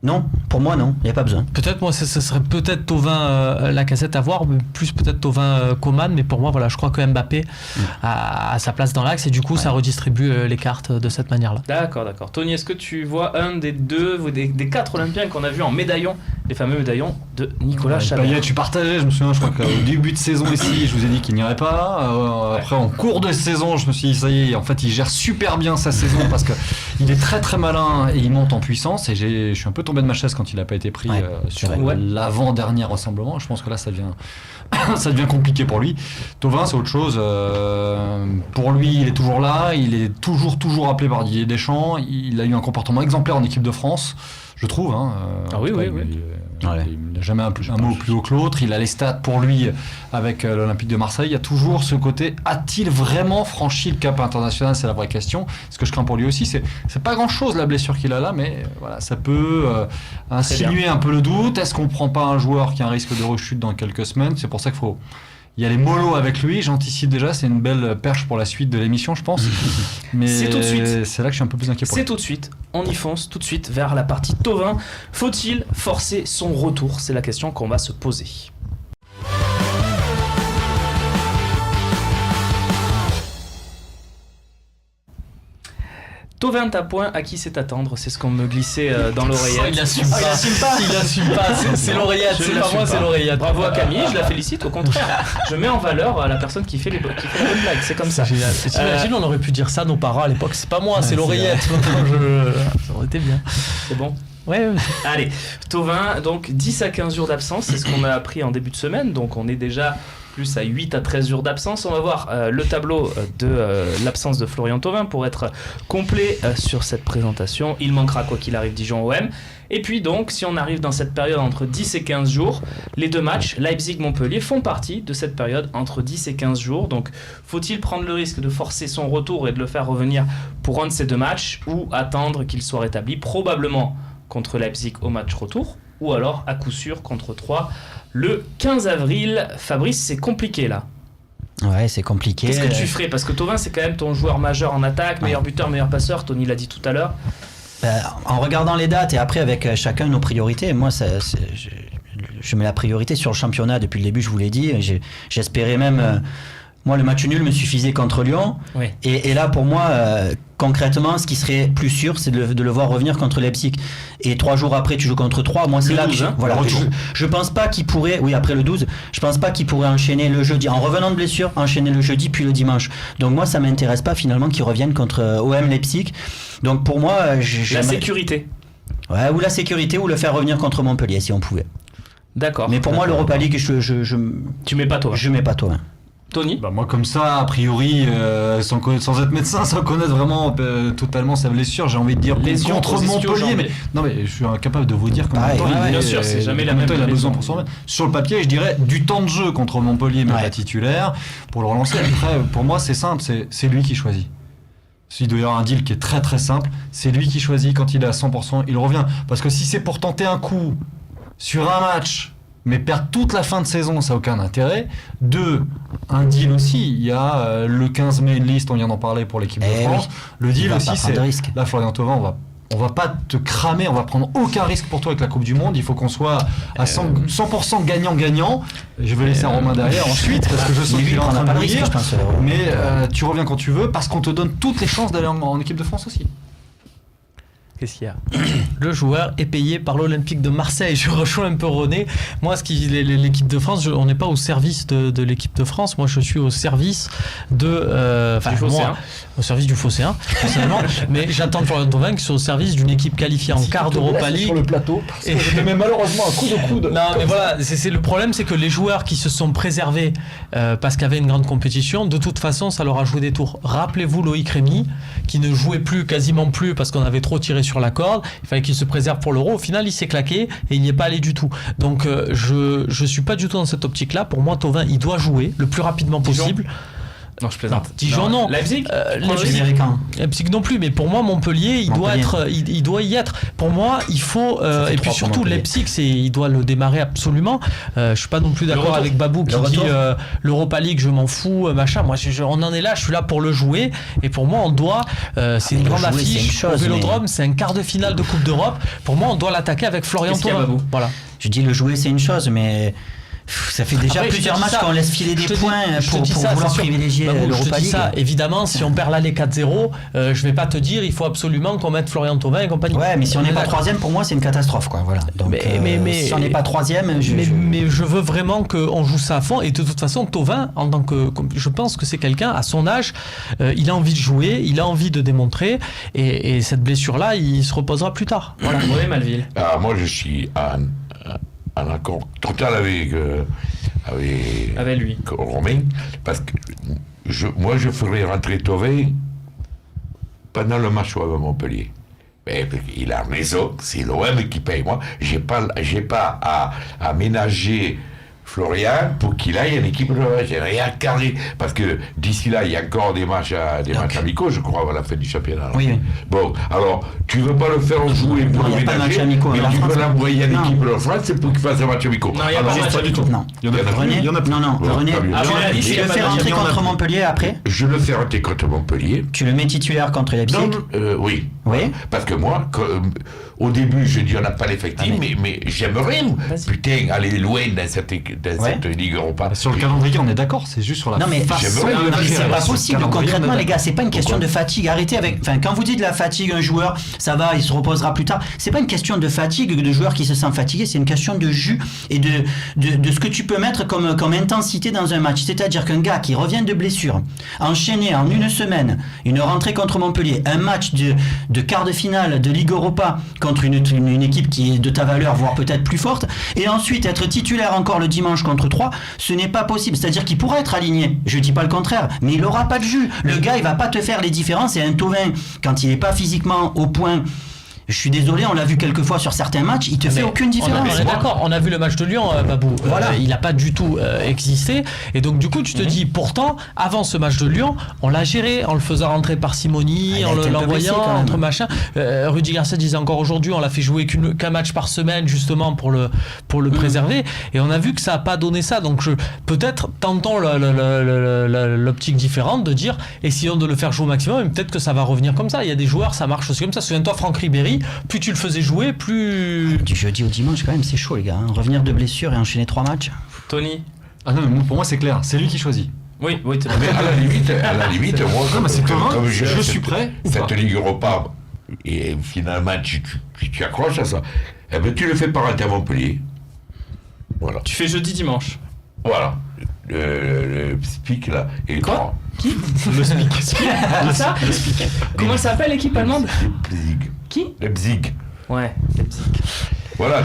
Speaker 5: Non, Pour moi, non, il n'y a pas besoin.
Speaker 1: Peut-être, moi, ce serait peut-être Thauvin, Lacazette à voir, mais plus peut-être Thauvin, Coman, mais pour moi, voilà, je crois que Mbappé a sa place dans l'axe et du coup, ça redistribue les cartes de cette manière-là.
Speaker 2: D'accord. Tony, est-ce que tu vois un des deux, des 4 Olympiens qu'on a vu en médaillon, les fameux médaillons de Nicolas Chabert?
Speaker 3: Payet, tu partageais, je me souviens, je crois qu'au début de saison ici, je vous ai dit qu'il n'irait pas. Après, en cours de saison, je me suis dit, ça y est, en fait, il gère super bien sa saison parce qu'il est très très malin et il monte en puissance. Et je suis un peu tombé de ma chaise quand il n'a pas été pris sur l'avant-dernier rassemblement. Je pense que là, ça devient compliqué pour lui. Thauvin, c'est autre chose. Pour lui, il est toujours là. Il est toujours appelé par Didier Deschamps. Il a eu un comportement exemplaire en équipe de France, je trouve.
Speaker 2: Oui.
Speaker 3: Il n'a jamais un mot plus haut que l'autre. Il a les stats pour lui avec l'Olympique de Marseille. Il y a toujours ce côté, a-t-il vraiment franchi le cap international? C'est la vraie question. Ce que je crains pour lui aussi, c'est pas grand-chose la blessure qu'il a là, mais voilà, ça peut insinuer un peu le doute. Est-ce qu'on ne prend pas un joueur qui a un risque de rechute dans quelques semaines? C'est pour ça qu'il faut y aller mollo avec lui. J'anticipe déjà, c'est une belle perche pour la suite de l'émission, je pense. Mais
Speaker 2: c'est tout de suite.
Speaker 3: C'est là que je suis un peu plus inquiet pour lui.
Speaker 2: C'est tout de suite. On y fonce tout de suite vers la partie Thauvin. Faut-il forcer son retour? C'est la question qu'on va se poser. Thauvin Tapoin, à qui c'est attendre? C'est ce qu'on me glissait dans l'oreillette.
Speaker 1: Il assume pas. C'est l'oreillette. C'est pas moi, c'est l'oreillette.
Speaker 2: Bravo à Camille, je la félicite. Au contraire, je mets en valeur la personne qui fait les bonnes blagues. C'est comme ça.
Speaker 1: T'imagines, on aurait pu dire ça, nos parents à l'époque. C'est pas moi, c'est l'oreillette. Ça aurait été bien.
Speaker 2: C'est bon.
Speaker 1: Ouais.
Speaker 2: Allez, Thauvin, donc 10 à 15 jours d'absence, c'est ce qu'on a appris en début de semaine. Donc on est déjà plus à 8 à 13 jours d'absence. On va voir le tableau de l'absence de Florian Thauvin pour être complet sur cette présentation. Il manquera quoi qu'il arrive Dijon-OM. Et puis donc, si on arrive dans cette période entre 10 et 15 jours, les deux matchs, Leipzig-Montpellier, font partie de cette période entre 10 et 15 jours. Donc, faut-il prendre le risque de forcer son retour et de le faire revenir pour un de ces deux matchs ou attendre qu'il soit rétabli, probablement contre Leipzig au match retour, ou alors à coup sûr contre 3 le 15 avril. Fabrice, c'est compliqué là.
Speaker 5: Ouais, c'est compliqué.
Speaker 2: Qu'est-ce que tu ferais? Parce que Thauvin, c'est quand même ton joueur majeur en attaque, meilleur buteur, meilleur passeur, Tony l'a dit tout à l'heure.
Speaker 5: En regardant les dates et après avec chacun nos priorités, moi je mets la priorité sur le championnat depuis le début, je vous l'ai dit. J'espérais même... moi, le match nul me suffisait contre Lyon. Oui. Et là, pour moi, concrètement, ce qui serait plus sûr, c'est de le voir revenir contre Leipzig. Et 3 jours après, tu joues contre 3. Moi, c'est là que je pense pas qu'il pourrait... Oui, après le 12, je pense pas qu'il pourrait enchaîner le jeudi. En revenant de blessure, enchaîner le jeudi puis le dimanche. Donc moi, ça m'intéresse pas finalement qu'il revienne contre OM Leipzig. Donc pour moi...
Speaker 2: La sécurité.
Speaker 5: Ouais, ou la sécurité, ou le faire revenir contre Montpellier, si on pouvait.
Speaker 2: D'accord.
Speaker 5: Mais pour moi, l'Europa League,
Speaker 2: tu mets pas Thauvin.
Speaker 5: Je mets pas Thauvin.
Speaker 2: Tony?
Speaker 3: Moi comme ça, a priori, sans être médecin, sans connaître vraiment totalement sa blessure, j'ai envie de dire contre Montpellier, mais non mais je suis incapable de vous dire comment
Speaker 2: bien sûr, c'est jamais la même
Speaker 3: il a besoin pour s'en remettre. Sur le papier, je dirais du temps de jeu contre Montpellier, mais pas titulaire, pour le relancer. Après, pour moi, c'est simple, c'est lui qui choisit. S'il doit y avoir un deal qui est très très simple, c'est lui qui choisit. Quand il est à 100%, il revient. Parce que si c'est pour tenter un coup sur un match, mais perdre toute la fin de saison, ça n'a aucun intérêt. 2, un deal aussi. Il y a le 15 mai, une liste, on vient d'en parler pour l'équipe de France. Oui. Le deal aussi, c'est... Là, Florian Thauvin, on va pas te cramer, on va prendre aucun risque pour toi avec la Coupe du Monde. Il faut qu'on soit à 100% gagnant-gagnant. Je vais laisser Romain derrière ensuite, parce que je sens qu'il est en train de briller. Mais tu reviens quand tu veux, parce qu'on te donne toutes les chances d'aller en équipe de France aussi.
Speaker 1: Qu'est-ce qu'il y a? Le joueur est payé par l'Olympique de Marseille. Je rejoins un peu René. Moi, l'équipe de France, on n'est pas au service de l'équipe de France. Moi, je suis au service au service du Phocéen, personnellement. Mais j'attends Florian Thauvin qui soit au service d'une équipe qualifiée en quart d'Europa League.
Speaker 3: Sur le plateau, parce que je mets malheureusement un coup de coude.
Speaker 1: Non, mais voilà, le problème, c'est que les joueurs qui se sont préservés parce qu'il y avait une grande compétition, de toute façon, ça leur a joué des tours. Rappelez-vous Loïc Rémy, qui ne jouait quasiment plus parce qu'on avait trop tiré sur la corde. Il fallait qu'il se préserve pour l'Euro. Au final, il s'est claqué et il n'y est pas allé du tout. Donc, je suis pas du tout dans cette optique-là. Pour moi, Thauvin, il doit jouer le plus rapidement possible.
Speaker 2: Non, je plaisante.
Speaker 1: Dijon, non.
Speaker 2: Leipzig
Speaker 1: Leipzig non plus, mais pour moi Montpellier, il doit y être. Pour moi, il faut et puis surtout Leipzig, il doit le démarrer absolument. Je suis pas non plus d'accord avec Babou qui dit l'Europa League, je m'en fous, machin. Moi, on en est là, je suis là pour le jouer. Et pour moi, on doit. C'est une grande affiche au Vélodrome, c'est un quart de finale de Coupe d'Europe. Pour moi, on doit l'attaquer avec Florian Thauvin. Voilà.
Speaker 5: Je dis le jouer, c'est une chose, mais. Ça fait déjà plusieurs matchs qu'on laisse filer des points pour vouloir privilégier l'Europa League.
Speaker 1: Évidemment, si on perd l'aller 4-0, je vais pas te dire il faut absolument qu'on mette Florian Thauvin et compagnie.
Speaker 5: Ouais, mais si on n'est pas troisième, pour moi, c'est une catastrophe, quoi. Voilà. Donc, si on n'est pas troisième,
Speaker 1: mais je veux vraiment qu'on joue ça à fond. Et de toute façon, Thauvin, en tant que, je pense que c'est quelqu'un à son âge, il a envie de jouer, il a envie de démontrer, et cette blessure-là, il se reposera plus tard.
Speaker 2: Voilà. Oui, Malville.
Speaker 4: Alors, moi, je suis en accord total avec
Speaker 2: lui.
Speaker 4: Romain, parce que moi je ferais rentrer Thauvin pendant le match à Montpellier. Mais il a raison, c'est l'OM qui paye. Moi, j'ai pas à ménager Florian pour qu'il aille en équipe de l'OM. J'ai rien carré. Parce que d'ici là, il y a encore des matchs amicaux, je crois, à la fin du championnat.
Speaker 5: Oui.
Speaker 4: Bon, alors, tu veux pas le faire jouer pour le ménager, mais tu veux l'envoyer en équipe de France pour qu'il fasse un match amicaux.
Speaker 2: Non, il n'y a pas de match du tout.
Speaker 5: Non. Il y en a plus. Non, René, tu le fais rentrer contre Montpellier après ?
Speaker 4: Je le fais rentrer contre Montpellier.
Speaker 5: Tu le mets titulaire contre Leipzig ?
Speaker 4: Oui.
Speaker 5: Oui.
Speaker 4: Parce que moi, au début, je dis on n'a pas l'effectif, mais j'aimerais, putain, aller loin dans cette Ligue Europa.
Speaker 3: Sur le calendrier, on est d'accord, c'est juste sur la façon de le
Speaker 5: c'est
Speaker 3: faire.
Speaker 5: pas possible. Concrètement, les gars, c'est pas une question de fatigue. Arrêtez avec. Enfin, quand vous dites la fatigue, un joueur, ça va, il se reposera plus tard. C'est pas une question de fatigue, de joueur qui se sent fatigué. C'est une question de jus et de ce que tu peux mettre comme intensité dans un match. C'est-à-dire qu'un gars qui revient de blessure, enchaîné en une semaine, une rentrée contre Montpellier, un match de quart de finale de Ligue Europa contre une équipe qui est de ta valeur, voire peut-être plus forte, et ensuite être titulaire encore le dimanche contre 3, ce n'est pas possible. C'est-à-dire qu'il pourra être aligné, je dis pas le contraire, mais il n'aura pas de jus. Le gars, il va pas te faire les différences, et un Thauvin, quand il n'est pas physiquement au point, je suis désolé, on l'a vu quelques fois sur certains matchs, il te fait aucune différence.
Speaker 1: On est d'accord, on a vu le match de Lyon, Babou.
Speaker 5: Voilà.
Speaker 1: Il n'a pas du tout existé. Et donc, du coup, tu te dis, pourtant, avant ce match de Lyon, on l'a géré en le faisant rentrer par Simoni, en l'envoyant entre machin. Rudy Garcia disait encore aujourd'hui, on l'a fait jouer qu'un match par semaine, justement, pour le préserver. Et on a vu que ça n'a pas donné ça. Donc, peut-être tentons l'optique différente de dire, essayons de le faire jouer au maximum, et peut-être que ça va revenir comme ça. Il y a des joueurs, ça marche aussi comme ça. Souviens-toi, Franck Ribéry, plus tu le faisais jouer, plus...
Speaker 5: Du jeudi au dimanche, quand même, c'est chaud, les gars. Revenir de blessure et enchaîner 3 matchs.
Speaker 2: Tony ?
Speaker 3: Ah non, mais pour moi, c'est clair. C'est lui qui choisit.
Speaker 2: Oui,
Speaker 4: mais à la limite, moi, comme je suis prêt. Cette Ligue Europa, et finalement, tu accroches à ça. Eh ben, tu le fais par à Montpellier. Voilà.
Speaker 2: Tu fais jeudi-dimanche.
Speaker 4: Voilà. Le speak, là. Et
Speaker 2: quoi ? Qui ? Le speak. Ça ? Le speak. Comment s'appelle l'équipe allemande ?
Speaker 4: Leipzig.
Speaker 2: Qui ?
Speaker 4: Leipzig.
Speaker 2: Ouais, Leipzig.
Speaker 4: Voilà,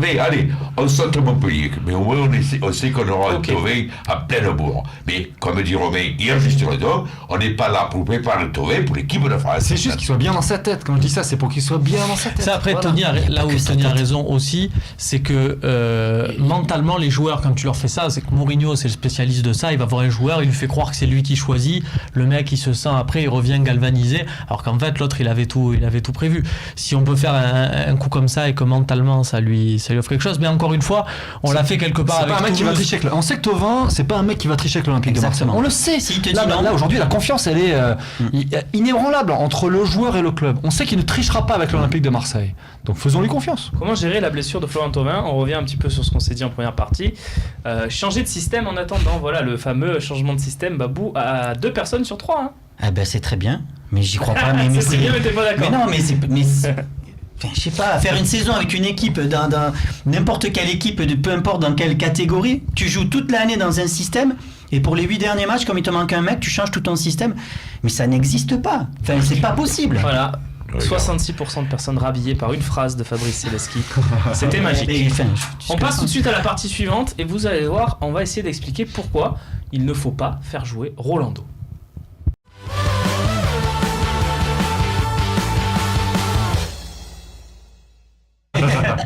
Speaker 4: mais allez, on saute Montpellier, mais au moins on sait qu'on aura un Thauvin à pleine bourre. Mais comme dit Romain, il a juste raison, on n'est pas là pour préparer le Thauvin pour l'équipe de France.
Speaker 3: C'est juste qu'il soit bien dans sa tête. Quand je dis ça, c'est pour qu'il soit bien dans sa tête.
Speaker 1: Ça, après, voilà. Là où Tony a raison aussi, c'est que mentalement, les joueurs, quand tu leur fais ça, c'est que Mourinho, c'est le spécialiste de ça, il va voir un joueur, il lui fait croire que c'est lui qui choisit, le mec, il se sent après, il revient galvanisé, alors qu'en fait, l'autre, il avait tout prévu. Si on peut faire un coup comme ça et que mentalement ça lui offre quelque chose, mais encore une fois on l'a fait quelque part avec
Speaker 3: Toulouse. Qui va tricher on sait que Thauvin c'est pas un mec qui va tricher avec l'Olympique de Marseille, on le sait.
Speaker 5: Si te dit
Speaker 3: là aujourd'hui la confiance elle est inébranlable entre le joueur et le club. On sait qu'il ne trichera pas avec l'Olympique de Marseille, donc faisons-lui confiance.
Speaker 2: Comment gérer la blessure de Florian Thauvin ? On revient un petit peu sur ce qu'on s'est dit en première partie. Changer de système en attendant, voilà le fameux changement de système, Babou, à 2 personnes sur 3 hein.
Speaker 5: Ah ben c'est très bien, mais j'y crois pas. mais
Speaker 2: c'est bien, mais t'es pas d'accord.
Speaker 5: Mais non, mais je sais pas, faire une saison avec une équipe, dans n'importe quelle équipe, peu importe dans quelle catégorie, tu joues toute l'année dans un système, et pour les 8 derniers matchs, comme il te manque un mec, tu changes tout ton système. Mais ça n'existe pas. Enfin, c'est pas possible.
Speaker 2: Voilà. 66% de personnes rhabillées par une phrase de Fabrice Céleschi. C'était magique. On passe tout de suite à la partie suivante, et vous allez voir, on va essayer d'expliquer pourquoi il ne faut pas faire jouer Rolando.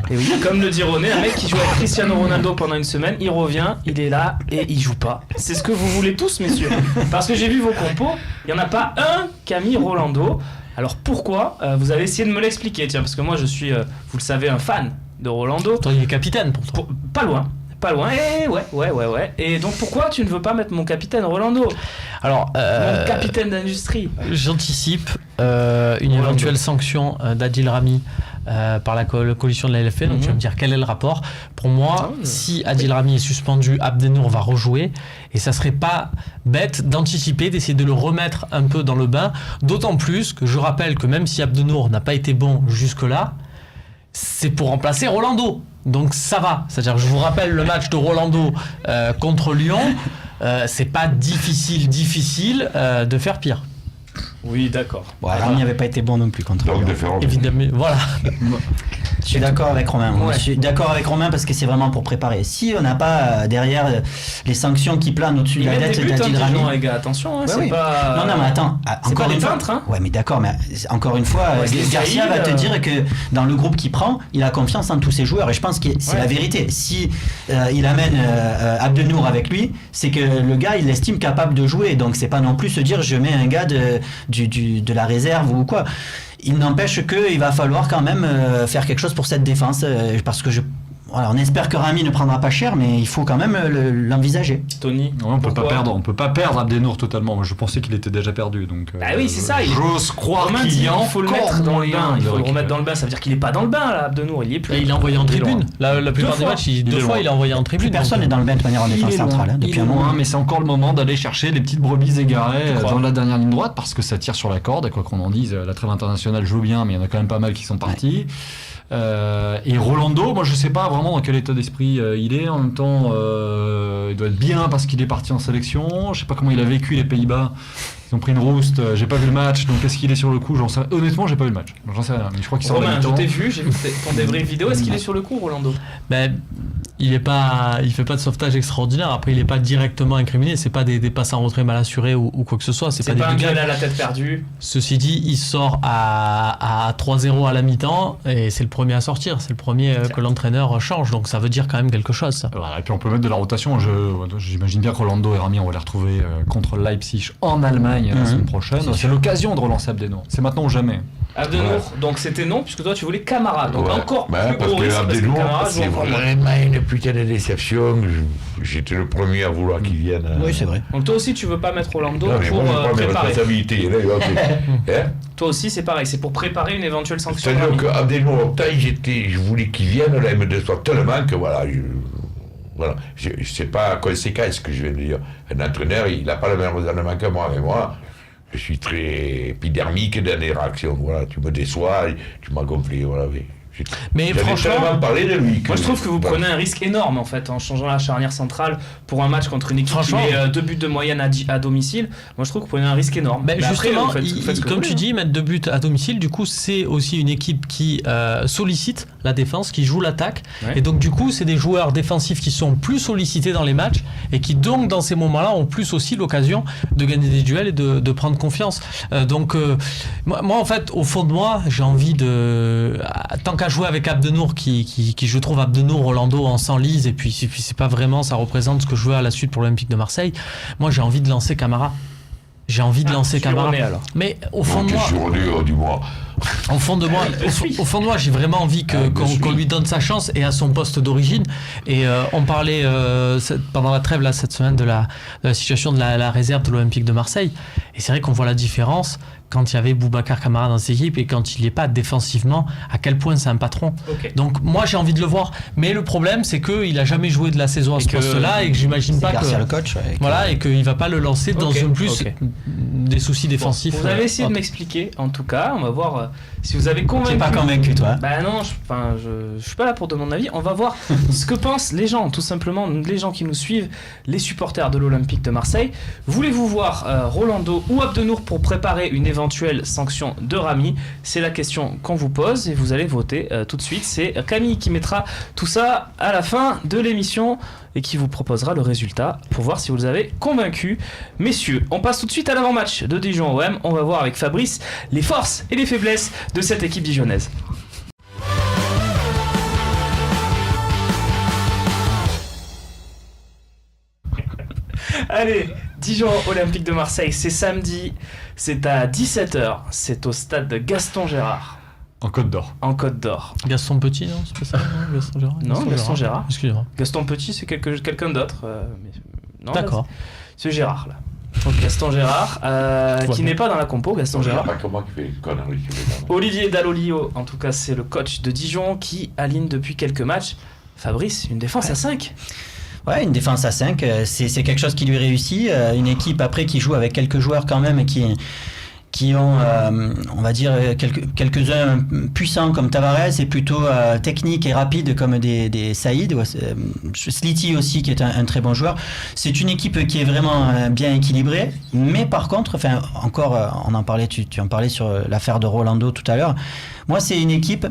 Speaker 5: Et oui.
Speaker 2: Comme le dit René, un mec qui joue avec Cristiano Ronaldo pendant une semaine, il revient, il est là et il joue pas. C'est ce que vous voulez tous, messieurs. Parce que j'ai vu vos compos, il n'y en a pas un qui a mis Rolando. Alors pourquoi vous allez essayer de me l'expliquer, tiens, parce que moi je suis, vous le savez, un fan de Rolando.
Speaker 1: Toi, il est capitaine pour toi.
Speaker 2: Pas loin. Et ouais. Et donc pourquoi tu ne veux pas mettre mon capitaine Rolando?
Speaker 1: Alors,
Speaker 2: Mon capitaine d'industrie.
Speaker 1: j'anticipe une éventuelle sanction d'Adil Rami par la coalition de la LFP. Donc tu vas me dire quel est le rapport. Pour moi, si Adil Rami est suspendu, Abdenour va rejouer. Et ça serait pas bête d'anticiper, d'essayer de le remettre un peu dans le bain. D'autant plus que je rappelle que même si Abdenour n'a pas été bon jusque-là, c'est pour remplacer Rolando. Donc ça va. C'est-à-dire, je vous rappelle le match de Rolando contre Lyon. C'est pas difficile de faire pire.
Speaker 2: Oui, d'accord.
Speaker 5: Bon, Rami n'avait pas été bon non plus contre
Speaker 4: Donc
Speaker 5: Lyon.
Speaker 4: de faire
Speaker 1: Évidemment, voilà.
Speaker 5: Je suis d'accord avec Romain. Moi.
Speaker 2: Ouais.
Speaker 5: Je suis d'accord avec Romain parce que c'est vraiment pour préparer. Si on n'a pas derrière les sanctions qui planent au-dessus de
Speaker 2: Il
Speaker 5: la
Speaker 2: met
Speaker 5: tête
Speaker 2: des buts,
Speaker 5: d'Adil Rami.
Speaker 2: Dijon, les gars, attention, hein,
Speaker 5: Ouais,
Speaker 2: c'est
Speaker 5: oui.
Speaker 2: pas...
Speaker 5: Non, mais attends,
Speaker 2: c'est
Speaker 5: encore
Speaker 2: pas
Speaker 5: une
Speaker 2: des
Speaker 5: fois.
Speaker 2: peintres, hein.
Speaker 5: Ouais, mais d'accord, mais encore une fois,
Speaker 2: Ouais, c'est
Speaker 5: Garcia
Speaker 2: Cyril,
Speaker 5: va te dire que dans le groupe qu'il prend, il a confiance en tous ses joueurs et je pense que c'est
Speaker 2: Ouais.
Speaker 5: la vérité. Si il amène Abdenour avec lui, c'est que le gars, il l'estime capable de jouer. Donc c'est pas non plus se dire je mets un gars de la réserve ou quoi. Il n'empêche qu'il va falloir quand même faire quelque chose pour cette défense parce que voilà, on espère que Rami ne prendra pas cher, mais il faut quand même l'envisager.
Speaker 2: Tony,
Speaker 3: Ouais, on peut
Speaker 2: pourquoi
Speaker 3: pas perdre Abdenour totalement. Moi, je pensais qu'il était déjà perdu, donc.
Speaker 2: Bah oui, c'est ça, il est-
Speaker 3: J'ose croire
Speaker 2: Romain
Speaker 3: qu'il
Speaker 2: dit
Speaker 3: y a
Speaker 2: il faut le
Speaker 3: encore
Speaker 2: mettre dans le
Speaker 3: moyen
Speaker 2: bain, il
Speaker 3: de
Speaker 2: faut le remettre
Speaker 3: récupérer.
Speaker 2: dans le bain, ça veut dire qu'il est pas dans le bain là, Abdenour, il y est plus.
Speaker 1: Et il est envoyé en
Speaker 3: Il est
Speaker 1: tribune.
Speaker 3: loin.
Speaker 1: La plupart
Speaker 2: Deux
Speaker 1: des
Speaker 2: fois.
Speaker 1: matchs,
Speaker 3: Il
Speaker 1: deux
Speaker 3: est
Speaker 1: fois,
Speaker 3: loin.
Speaker 1: il est envoyé en tribune.
Speaker 5: Plus personne
Speaker 1: donc,
Speaker 5: n'est dans le bain de manière en défense centrale
Speaker 3: Il
Speaker 5: depuis
Speaker 3: est
Speaker 5: un moment.
Speaker 3: loin, mais c'est encore le moment d'aller chercher les petites brebis égarées
Speaker 2: Tu crois
Speaker 3: dans la dernière ligne droite parce que ça tire sur la corde. Et quoi qu'on en dise, la trêve internationale joue bien, mais il y en a quand même pas mal qui sont partis. Et Rolando, moi je sais pas vraiment dans quel état d'esprit il est. En même temps, il doit être bien parce qu'il est parti en sélection. Je sais pas comment il a vécu les Pays-Bas. Ils ont pris une rouste. J'ai pas vu le match, donc est-ce qu'il est sur le coup? Honnêtement, j'ai pas vu le match. J'en sais rien. Mais je crois qu'il sort de la
Speaker 2: Romain, je
Speaker 3: mi-temps.
Speaker 2: t'ai vu, j'ai vu ton débrief vidéo, est-ce qu'il est sur le coup, Rolando?
Speaker 1: ben, il fait pas de sauvetage extraordinaire. Après, il est pas directement incriminé. C'est pas des passes en retrait mal assurées ou quoi que ce soit.
Speaker 2: C'est
Speaker 1: des
Speaker 2: pas un
Speaker 1: buts
Speaker 2: gars
Speaker 1: directs.
Speaker 2: à la tête perdue.
Speaker 1: Ceci dit, il sort à 3-0 à la mi-temps et c'est le premier à sortir. C'est le premier que l'entraîneur change. Donc ça veut dire quand même quelque chose, ça.
Speaker 3: Voilà, et puis on peut mettre de la rotation. J'imagine bien que Rolando et Rami, on va les retrouver contre Leipzig en Allemagne la semaine prochaine. C'est l'occasion de relancer Abdenour. C'est maintenant ou jamais.
Speaker 2: Abdenour, donc c'était non, puisque toi tu voulais Camara, donc
Speaker 4: Ouais.
Speaker 2: encore
Speaker 4: Bah,
Speaker 2: plus
Speaker 4: parce
Speaker 2: gros
Speaker 4: que
Speaker 2: risque, parce que
Speaker 4: Abdenour,
Speaker 2: Camara joue
Speaker 4: c'est
Speaker 2: encore moins.
Speaker 4: vraiment une putain de déception. J'étais le premier à vouloir qu'il vienne.
Speaker 5: Oui, c'est vrai.
Speaker 2: Donc toi aussi tu veux pas mettre Rolando
Speaker 4: Non, mais
Speaker 2: pour
Speaker 4: moi, je prends mes
Speaker 2: préparer.
Speaker 4: responsabilités. Là, hein.
Speaker 2: Toi aussi c'est pareil, c'est pour préparer une éventuelle sanction.
Speaker 4: C'est-à-dire
Speaker 2: Rami.
Speaker 4: qu'Abdenour, je voulais qu'il vienne, là, il me déçoit tellement que voilà. Voilà, je sais pas conséquent ce que je viens de dire. Un entraîneur, il n'a pas le même raisonnement que moi, mais moi, je suis très épidermique dans les réactions. Voilà, tu me déçois, tu m'as gonflé, voilà.
Speaker 1: Mais
Speaker 4: J'en ai
Speaker 1: franchement,
Speaker 4: tellement parlé de lui.
Speaker 2: Moi je trouve que vous
Speaker 4: voilà.
Speaker 2: prenez un risque énorme en fait en changeant la charnière centrale pour un match contre une équipe qui
Speaker 1: Franchement.
Speaker 2: met 2 buts de moyenne à domicile. Moi je trouve que vous prenez un risque énorme.
Speaker 1: ben,
Speaker 2: Mais après,
Speaker 1: justement,
Speaker 2: vous faites ce que
Speaker 1: comme
Speaker 2: vous
Speaker 1: tu
Speaker 2: voulez,
Speaker 1: dis, mettre 2 buts à domicile, du coup, c'est aussi une équipe qui sollicite la défense, qui joue l'attaque.
Speaker 2: Ouais.
Speaker 1: Et donc, du coup, c'est des joueurs défensifs qui sont plus sollicités dans les matchs et qui, donc, dans ces moments-là, ont plus aussi l'occasion de gagner des duels et de prendre confiance. Moi, en fait, au fond de moi, j'ai envie de. Tant qu'à jouer avec Abdenour, qui je trouve Abdenour, Rolando en s'enlise, et puis c'est pas vraiment, ça représente ce que je veux à la suite pour l'Olympique de Marseille. Moi, j'ai envie de lancer Camara. J'ai envie de lancer Camara.
Speaker 2: René, alors.
Speaker 1: Mais au fond de
Speaker 4: Donc,
Speaker 1: moi,
Speaker 4: je suis revenu du mois.
Speaker 1: au fond de moi, au fond de moi, j'ai vraiment envie qu'on lui donne sa chance et à son poste d'origine. Et on parlait pendant la trêve là cette semaine de la situation de la réserve de l'Olympique de Marseille. Et c'est vrai qu'on voit la différence quand il y avait Boubacar Kamara dans cette équipe et quand il n'est pas défensivement, à quel point c'est un patron.
Speaker 2: Ok.
Speaker 1: Donc moi j'ai envie de le voir. Mais le problème c'est qu'il n'a jamais joué de la saison à
Speaker 2: Et
Speaker 1: ce
Speaker 2: que-
Speaker 1: poste-là et que j'imagine
Speaker 5: C'est
Speaker 1: pas
Speaker 5: Garcia
Speaker 1: que.
Speaker 5: le coach. Ouais,
Speaker 1: Voilà, et qu'il ne va pas le lancer dans
Speaker 2: Ok,
Speaker 1: un plus
Speaker 2: ok.
Speaker 1: des soucis défensifs.
Speaker 2: Vous avez essayé de
Speaker 1: autres.
Speaker 2: m'expliquer, en tout cas, on va voir si vous avez
Speaker 5: Tu
Speaker 2: convaincu.
Speaker 5: n'es pas convaincu, toi.
Speaker 2: Bah non, je suis pas là pour donner mon avis. On va voir ce que pensent les gens, tout simplement, les gens qui nous suivent, les supporters de l'Olympique de Marseille. Voulez-vous voir Rolando ou Abdenour pour préparer une éventuelle sanction de Rami? C'est la question qu'on vous pose et vous allez voter tout de suite. C'est Camille qui mettra tout ça à la fin de l'émission et qui vous proposera le résultat pour voir si vous avez convaincu. Messieurs, on passe tout de suite à l'avant-match de Dijon-OM. On va voir avec Fabrice les forces et les faiblesses de cette équipe dijonnaise. Allez, Dijon Olympique de Marseille, c'est samedi, c'est à 17h, c'est au stade de Gaston Gérard.
Speaker 3: En Côte d'Or.
Speaker 2: En Côte d'Or.
Speaker 1: Gaston Petit, non? C'est pas ça, non? Gaston Gérard?
Speaker 2: Non, Gaston Gérard.
Speaker 1: Excusez-moi.
Speaker 2: Gaston Petit, c'est quelqu'un d'autre. Non,
Speaker 1: D'accord.
Speaker 2: C'est Gérard, là. Gaston Gérard, qui n'est pas dans la compo, Gaston Gérard.
Speaker 4: Pas comment tu fais les conneries.
Speaker 2: Olivier Dallolio, en tout cas, c'est le coach de Dijon qui aligne depuis quelques matchs. Fabrice, une défense à 5.
Speaker 5: Ouais, une défense à 5, c'est quelque chose qui lui réussit. Une équipe après qui joue avec quelques joueurs quand même qui ont, on va dire, quelques-uns puissants comme Tavares et plutôt techniques et rapides comme des Saïd. Sliti aussi qui est un très bon joueur. C'est une équipe qui est vraiment bien équilibrée, mais par contre, enfin encore, on en parlait, tu en parlais sur l'affaire de Rolando tout à l'heure. Moi, c'est une équipe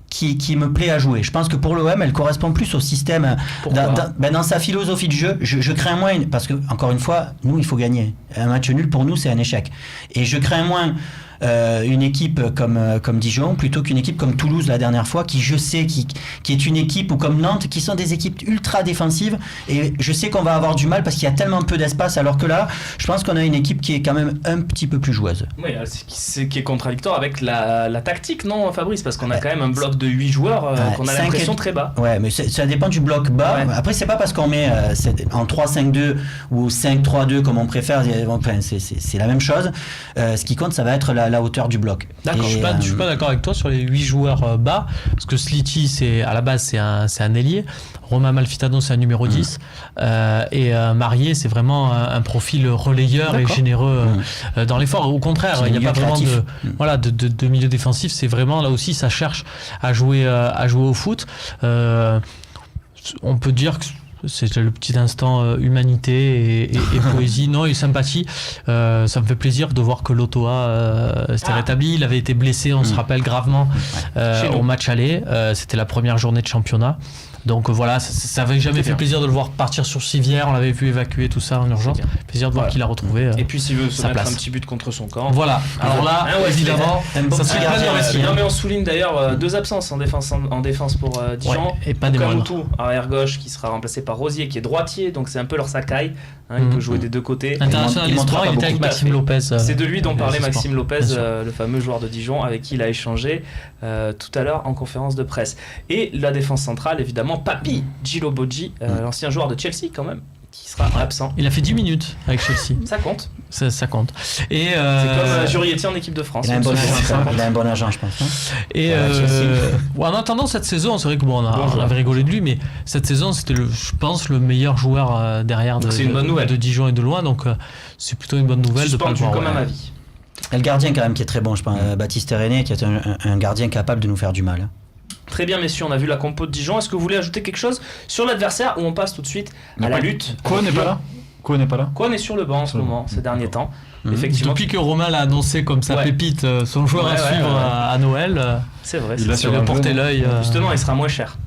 Speaker 5: qui me plaît à jouer. Je pense que pour l'OM, elle correspond plus au système. Dans sa philosophie de jeu, je crains moins, parce que, encore une fois, nous, il faut gagner. Un match nul, pour nous, c'est un échec. Et je crains moins une équipe comme Dijon plutôt qu'une équipe comme Toulouse la dernière fois, qui je sais qui est une équipe, ou comme Nantes, qui sont des équipes ultra défensives, et je sais qu'on va avoir du mal parce qu'il y a tellement peu d'espace, alors que là je pense qu'on a une équipe qui est quand même un petit peu plus joueuse.
Speaker 2: Oui, c'est qui est contradictoire avec la tactique, non Fabrice, parce qu'on a quand même un bloc de 8 joueurs qu'on a l'impression très bas.
Speaker 5: Ouais, mais ça dépend du bloc bas. Ouais. Après, c'est pas parce qu'on met en 3-5-2 ou 5-3-2 comme on préfère, enfin, c'est la même chose. Ce qui compte, ça va être la hauteur du bloc.
Speaker 1: D'accord, je suis pas d'accord avec toi sur les 8 joueurs bas, parce que Sliti, à la base, c'est un ailier. Romain Malfitano, c'est un numéro 10. Et Marié, c'est vraiment un profil relayeur et généreux dans l'effort. Au contraire, il n'y a pas vraiment de milieu défensif. C'est vraiment, là aussi, ça cherche à jouer au foot. On peut dire que c'est le petit instant humanité et poésie, non, et sympathie. Ça me fait plaisir de voir que Lotoa s'était rétabli. Il avait été blessé, on se rappelle, gravement au match aller. C'était la première journée de championnat. Donc voilà, ça avait jamais fait plaisir de le voir partir sur civière. On l'avait vu évacuer tout ça en urgence. Plaisir de voir qu'il a retrouvé
Speaker 2: et puis s'il veut se mettre
Speaker 1: place.
Speaker 2: Un petit but contre son camp.
Speaker 1: Voilà. Alors là, évidemment,
Speaker 5: ça serait
Speaker 2: non mais on souligne d'ailleurs 2 absences en défense pour Dijon.
Speaker 1: Et pas des moindres.
Speaker 2: Kamutu, arrière gauche, qui sera remplacé par Rosier, qui est droitier, donc c'est un peu leur Sakai. Il peut jouer des deux côtés.
Speaker 1: International d'histoire, il était avec Maxime Lopez.
Speaker 2: C'est de lui dont parlait Maxime Lopez, le fameux joueur de Dijon, avec qui il a échangé tout à l'heure en conférence de presse. Et la défense centrale, évidemment, Papi Djilobodji, l'ancien joueur de Chelsea quand même, qui sera absent.
Speaker 1: Il a fait 10 minutes avec Chelsea.
Speaker 2: Ça compte.
Speaker 1: Ça compte. Et
Speaker 2: c'est comme Jurietti en équipe de France.
Speaker 5: Il a un bon agent, je pense.
Speaker 1: Et en attendant cette saison, c'est vrai que on avait rigolé de lui, mais cette saison, c'était je pense le meilleur joueur derrière de Dijon et de loin, donc c'est plutôt une bonne nouvelle de pas le voir.
Speaker 2: Comme un avis.
Speaker 5: Et le gardien quand même qui est très bon, je pense, Baptiste René, qui est un gardien capable de nous faire du mal.
Speaker 2: Très bien, messieurs, on a vu la compo de Dijon. Est-ce que vous voulez ajouter quelque chose sur l'adversaire, ou on passe tout de suite à la lutte?
Speaker 3: Quoi n'est pas là? Quoi
Speaker 2: est sur le banc en ce moment, ces derniers temps. Effectivement.
Speaker 1: Depuis que Romain l'a annoncé comme sa pépite, son joueur à suivre à Noël,
Speaker 2: c'est vrai,
Speaker 1: il a porté l'œil.
Speaker 2: Justement, il sera moins cher.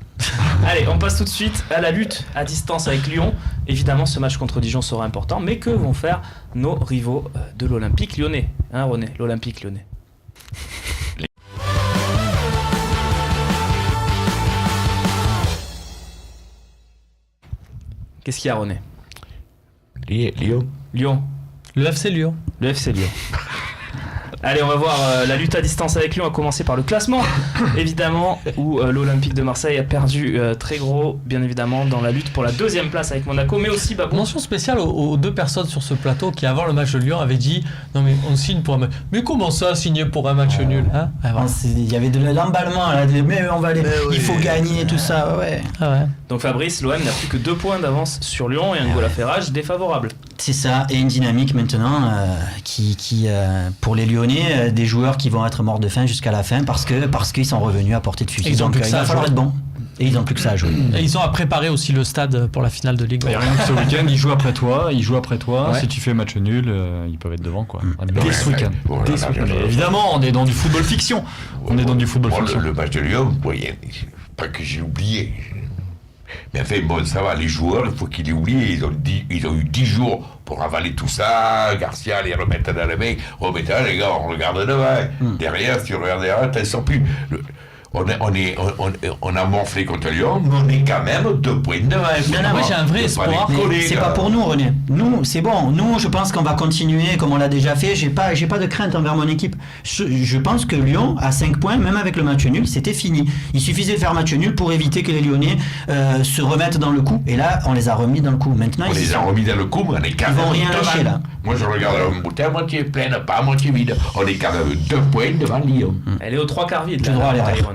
Speaker 2: Allez, on passe tout de suite à la lutte à distance avec Lyon. Évidemment, ce match contre Dijon sera important, mais que vont faire nos rivaux de l'Olympique lyonnais, hein, René, l'Olympique lyonnais? Qu'est-ce qu'il y a, René? Lyon.
Speaker 1: Le FC Lyon.
Speaker 2: Le FC Lyon. Allez, on va voir la lutte à distance avec Lyon, à commencer par le classement, évidemment, où l'Olympique de Marseille a perdu très gros, bien évidemment, dans la lutte pour la 2e place avec Monaco, mais aussi Babou.
Speaker 1: Mention spéciale aux 2 personnes sur ce plateau qui, avant le match de Lyon, avaient dit non, mais on signe pour un match. Mais comment ça, signer pour un match nul, hein?
Speaker 5: Il y avait de l'emballement, là, mais on va aller. Il faut gagner, tout ça,
Speaker 2: Donc Fabrice, l'OM n'a plus que 2 points d'avance sur Lyon et un goal à ferrage défavorable.
Speaker 5: C'est ça, et une dynamique maintenant qui pour les Lyonnais, des joueurs qui vont être morts de faim jusqu'à la fin parce qu'ils sont revenus à portée de fusil. Donc il va falloir être bon. Et ils n'ont plus que ça à jouer.
Speaker 1: Et ils ont à préparer aussi le stade pour la finale de Ligue.
Speaker 3: Et rien que ce week-end, ils jouent après toi. Ouais. Si tu fais match nul, ils peuvent être devant, quoi. Dès ce week-end. Évidemment, on est dans du football fiction.
Speaker 4: Le match de Lyon, pas que j'ai oublié. Mais enfin, bon, ça va, les joueurs, il faut qu'ils aient oublié. Ils ont eu 10 jours pour avaler tout ça. Garcia les remettre dans les mains. Les gars, on regarde devant. Derrière, si tu regardes derrière, t'en sors plus. on a morflé contre Lyon, mais on est quand même 2 points devant.
Speaker 1: Moi j'ai un vrai espoir.
Speaker 5: C'est pas pour nous, René. Nous, c'est bon. Nous, je pense qu'on va continuer comme on l'a déjà fait. J'ai pas de crainte envers mon équipe. Je pense que Lyon, à 5 points, même avec le match nul, c'était fini. Il suffisait de faire match nul pour éviter que les Lyonnais se remettent dans le coup. Et là, on les a remis dans le coup. Maintenant,
Speaker 4: on les a remis dans le coup, mais on est quand même.
Speaker 5: Ils vont rien lâcher là.
Speaker 4: Moi, je regarde la bouteille à moitié pleine, pas à moitié vide. On est quand même 2 points devant Lyon.
Speaker 2: Elle est aux 3/4 vide.
Speaker 5: J'ai droit à l'erreur.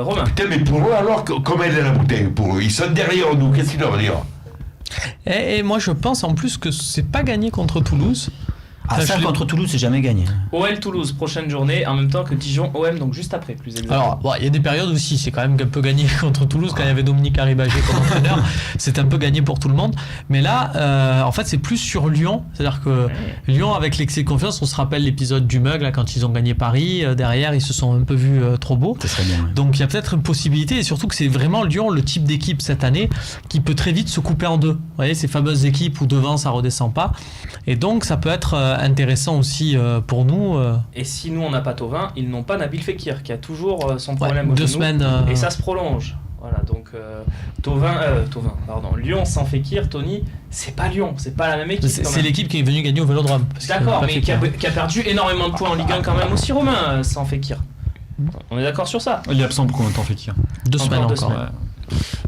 Speaker 2: Romain.
Speaker 4: Putain, mais pour eux, alors, comment elle est la bouteille pour eux? Ils sont derrière nous, qu'est-ce qu'ils doivent dire?
Speaker 1: Et moi je pense en plus que c'est pas gagné contre Toulouse.
Speaker 5: Ça contre Toulouse, c'est jamais gagné.
Speaker 2: OL Toulouse, prochaine journée, en même temps que Dijon OM, donc juste après, plus exactement.
Speaker 1: Alors, il y a des périodes aussi, c'est quand même un peu gagné contre Toulouse, quand il y avait Dominique Arribagé comme entraîneur, c'est un peu gagné pour tout le monde. Mais là, en fait, c'est plus sur Lyon, c'est-à-dire que Lyon, avec l'excès de confiance, on se rappelle l'épisode du Mug, là, quand ils ont gagné Paris, derrière, ils se sont un peu vus trop beaux.
Speaker 5: Ça serait bien, ouais.
Speaker 1: Donc, il y a peut-être une possibilité, et surtout que c'est vraiment Lyon, le type d'équipe cette année, qui peut très vite se couper en deux. Vous voyez, ces fameuses équipes où devant, ça redescend pas. Et donc, ça peut être intéressant aussi pour nous.
Speaker 2: Et si nous on n'a pas Thauvin, ils n'ont pas Nabil Fekir qui a toujours son problème au
Speaker 1: 2
Speaker 2: genou,
Speaker 1: semaines.
Speaker 2: et ça se prolonge. Voilà, donc Lyon sans Fekir, Tony, c'est pas Lyon, c'est pas la même équipe.
Speaker 1: C'est l'équipe qui est venue gagner au Vélodrome.
Speaker 2: D'accord, mais qui a perdu énormément de points en Ligue 1 quand même aussi, Romain, sans Fekir. On est d'accord sur ça?
Speaker 3: Il est absent pour combien de temps, Fekir?
Speaker 1: 2 semaines encore.
Speaker 2: semaines.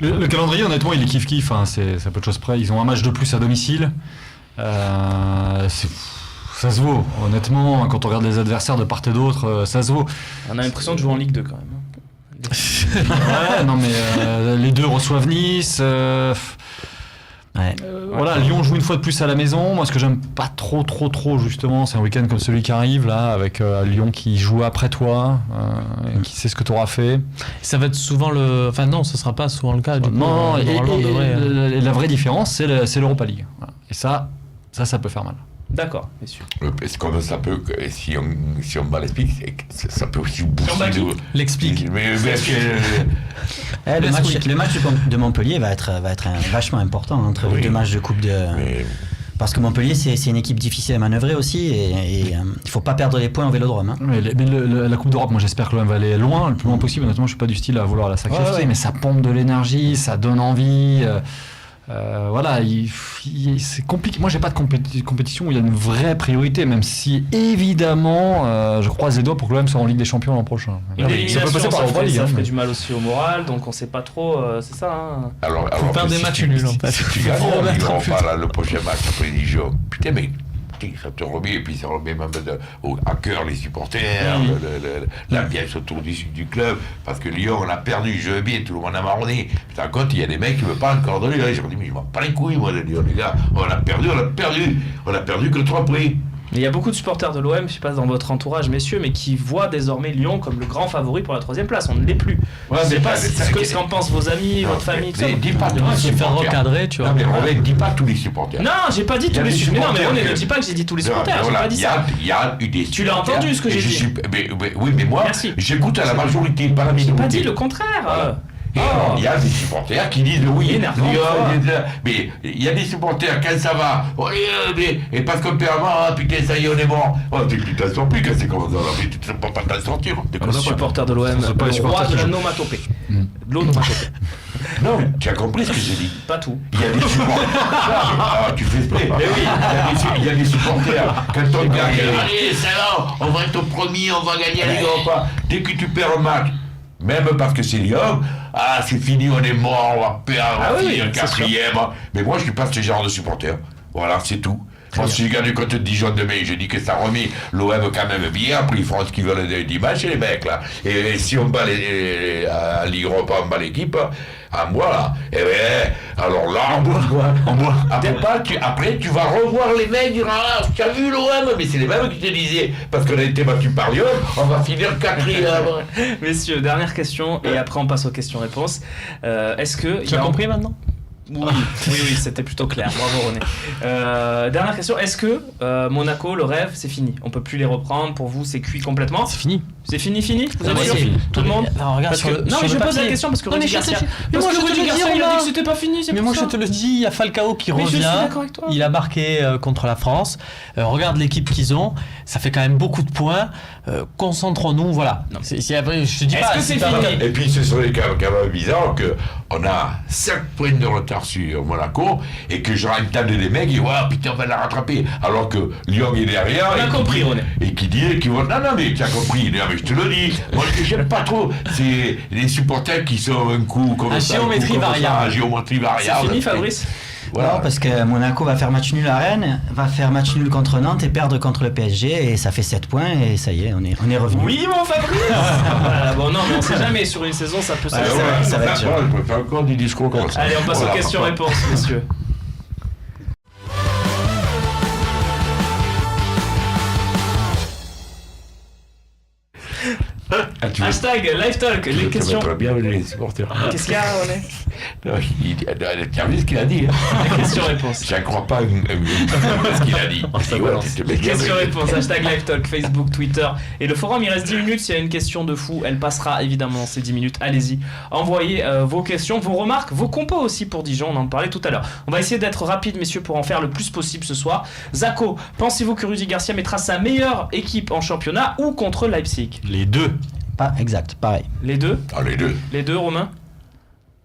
Speaker 3: Ouais. Le calendrier, honnêtement, il est kiff-kiff. Hein, c'est à peu de choses près. Ils ont un match de plus à domicile. Ça se vaut, honnêtement, quand on regarde les adversaires de part et d'autre, ça se vaut.
Speaker 2: On a l'impression de jouer en Ligue 2 quand même.
Speaker 3: Ouais, non mais les deux reçoivent Nice. Voilà, Lyon joue une fois de plus à la maison. Moi, ce que j'aime pas trop, justement, c'est un week-end comme celui qui arrive, là, avec Lyon qui joue après toi, qui sait ce que tu auras fait.
Speaker 1: Ça va être souvent le... Enfin non, ce sera pas souvent le cas. Du coup,
Speaker 3: non,
Speaker 1: devrait...
Speaker 3: la vraie différence, c'est l'Europa League. Voilà. Et ça peut faire mal.
Speaker 2: D'accord, messieurs.
Speaker 4: Comme ça peut, si on bat l'explique, ça peut aussi booster.
Speaker 1: L'explique.
Speaker 5: Le match de Montpellier va être vachement important entre les 2 matchs de Coupe de... Parce que Montpellier, c'est une équipe difficile à manœuvrer aussi, et il faut pas perdre les points au Vélodrome. Hein.
Speaker 3: Mais la Coupe d'Europe, moi j'espère que l'OM va aller loin, le plus loin possible. Honnêtement, je suis pas du style à vouloir la sacrifier, mais ça pompe de l'énergie, ça donne envie. Voilà, c'est compliqué. Moi, j'ai pas de compétition où il y a une vraie priorité, même si évidemment, je croise les doigts pour que l'OM soit en Ligue des Champions l'an prochain.
Speaker 2: Ça ferait du mal aussi au moral, donc on sait pas trop. C'est ça. Hein.
Speaker 4: Alors
Speaker 1: perdre des matchs nuls.
Speaker 4: Si tu gagnes, le prochain match après Dijon, putain, mais ça te remet, et puis ça remet même à cœur les supporters, l'ambiance autour du club, parce que Lyon, on a perdu, je veux bien, tout le monde a marronné. Putain, quand il y a des mecs qui ne veulent pas encore donner, je me dis, mais je m'en bats les couilles, moi, de Lyon, les gars, on a perdu que 3 points.
Speaker 2: Il y a beaucoup de supporters de l'OM, je sais pas dans votre entourage, messieurs, mais qui voient désormais Lyon comme le grand favori pour la 3e place. On ne l'est plus.
Speaker 4: Ouais,
Speaker 2: je sais pas ce qu'en pensent vos amis, votre famille, tout ça.
Speaker 4: Dis pas tous les
Speaker 1: se faire
Speaker 4: supporters.
Speaker 1: recadrer, tu vois.
Speaker 4: Non, mais Romain, dis pas tous les supporters.
Speaker 2: Non, j'ai pas dit tous les supporters. Mais non, mais René, ne dis pas que j'ai dit tous les supporters. J'ai pas dit ça.
Speaker 4: Il y a eu des
Speaker 2: Tu l'as entendu ce que j'ai dit.
Speaker 4: Oui, mais moi, j'écoute à la majorité, pas la minorité.
Speaker 2: J'ai pas dit le contraire.
Speaker 4: Il y a des supporters qui disent oui, mais il y a des supporters quand ça va, et parce qu'on perd mal, putain, ça y est, on est mort. Tu t'en sors plus quand c'est comme ça, mais tu ne peux pas t'en sortir.
Speaker 2: Le supporter de l'OM, le roi de la nomatopée. De l'onomatopée.
Speaker 4: Non, tu as compris ce que j'ai dit.
Speaker 2: Pas tout.
Speaker 4: Il y a des supporters. Tu fais exprès. Mais oui, il y a des supporters. Quand on gagne, allez, ça va, on va être premier, on va gagner la Ligue Europa. Dès que tu perds un match, même parce que c'est Lyon, c'est fini, on est mort, on va perdre, on va finir 4e. Mais moi, je suis pas ce genre de supporter. Voilà, c'est tout. Moi, si je gagne contre Dijon demain, je dis que ça remet l'OM quand même bien. Après, ils feront ce qu'ils veulent dimanche, les mecs, là. Et si on bat à Ligue Europa, on bat l'équipe, à moi, là, alors là, on boit. Après, tu vas revoir les mecs, dire, tu as vu l'OM, mais c'est les mêmes qui te disaient, parce qu'on a été battu par Lyon, on va finir 4e.
Speaker 2: Messieurs, dernière question, et après on passe aux questions-réponses. Est-ce que...
Speaker 1: Tu as compris maintenant ?
Speaker 2: Oui, c'était plutôt clair. Bravo René. Dernière question, est-ce que Monaco, le rêve, c'est fini? On peut plus les reprendre, pour vous c'est cuit complètement?
Speaker 1: C'est fini.
Speaker 2: C'est fini Vous avez
Speaker 1: Ouais,
Speaker 2: sûr
Speaker 1: c'est fini.
Speaker 2: Tout le monde
Speaker 1: Alors, regarde,
Speaker 2: Parce que- Non, mais je pose la question parce que
Speaker 1: Non, mais
Speaker 2: Rudy
Speaker 1: je te
Speaker 2: Garcia.
Speaker 1: dis- mais
Speaker 2: Parce
Speaker 1: moi,
Speaker 2: que
Speaker 1: je te
Speaker 2: Rudy
Speaker 1: le dis,
Speaker 2: Garcia, il a dit
Speaker 1: Romain.
Speaker 2: que c'était pas fini, c'est
Speaker 1: Mais
Speaker 2: pour
Speaker 1: moi
Speaker 2: ça.
Speaker 1: je te le dis, il y a Falcao qui
Speaker 2: Mais je suis
Speaker 1: revient,
Speaker 2: d'accord avec toi.
Speaker 1: il a marqué contre la France, regarde l'équipe qu'ils ont, ça fait quand même beaucoup de points, concentrons-nous, voilà.
Speaker 2: Non.
Speaker 1: Après, je te dis
Speaker 2: Est-ce
Speaker 1: pas,
Speaker 2: que c'est
Speaker 1: pas-
Speaker 2: fini
Speaker 4: Et puis ce serait quand même bizarre qu'on a 5 points de retard sur Monaco et que j'aurais entendu des mecs qui disent ouais, putain, on va la rattraper. Alors que Lyon est derrière.
Speaker 2: On a
Speaker 4: et qui
Speaker 2: compris,
Speaker 4: dit-
Speaker 2: René.
Speaker 4: Et qui dit qu'ils vont. Non, mais tu as compris. Non, mais je te le dis. Moi, ce que j'aime pas trop, c'est les supporters qui sont un coup comme
Speaker 1: À
Speaker 4: ça.
Speaker 1: géométrie
Speaker 4: un coup comme ça,
Speaker 1: variable.
Speaker 4: à géométrie variable.
Speaker 2: C'est fini, Fabrice
Speaker 4: Voilà.
Speaker 5: Non, parce que Monaco va faire match nul à Rennes, va faire match nul contre Nantes et perdre contre le PSG, et ça fait 7 points, et ça y est, on est revenu.
Speaker 2: Oui, mon Fabrice Voilà, bon, non, mais on sait jamais, sur une saison, ça peut se
Speaker 5: Ouais,
Speaker 2: faire.
Speaker 5: ça va être dur.
Speaker 4: Voilà, je peux faire encore des discours comme ça.
Speaker 2: Allez, on passe
Speaker 4: Voilà,
Speaker 2: aux questions-réponses, messieurs.
Speaker 4: Ah, tu veux-
Speaker 2: Hashtag Live Talk,
Speaker 4: tu
Speaker 2: les
Speaker 4: veux te
Speaker 2: questions.
Speaker 4: mettre bien avec les supporters.
Speaker 2: Qu'est-ce qu'il y a, René
Speaker 4: Non, tu as vu ce qu'il a dit, hein.
Speaker 2: Les questions-réponses.
Speaker 4: Je ne crois pas ce qu'il a dit. Il dit, ouais, tu te mets bien avec-
Speaker 2: Questions-réponses, hashtag Live Talk, Facebook, Twitter et le forum. Il reste 10 minutes. S'il y a une question de fou, elle passera évidemment dans ces 10 minutes. Allez-y, envoyez vos questions, vos remarques, vos compos aussi pour Dijon. On en parlait tout à l'heure. On va essayer d'être rapide, messieurs, pour en faire le plus possible ce soir. Zako, pensez-vous que Rudy Garcia mettra sa meilleure équipe en championnat ou contre Leipzig?
Speaker 3: Les deux.
Speaker 5: Pas exact, pareil.
Speaker 2: Les deux?
Speaker 4: Ah, les deux.
Speaker 2: Les deux, Romain?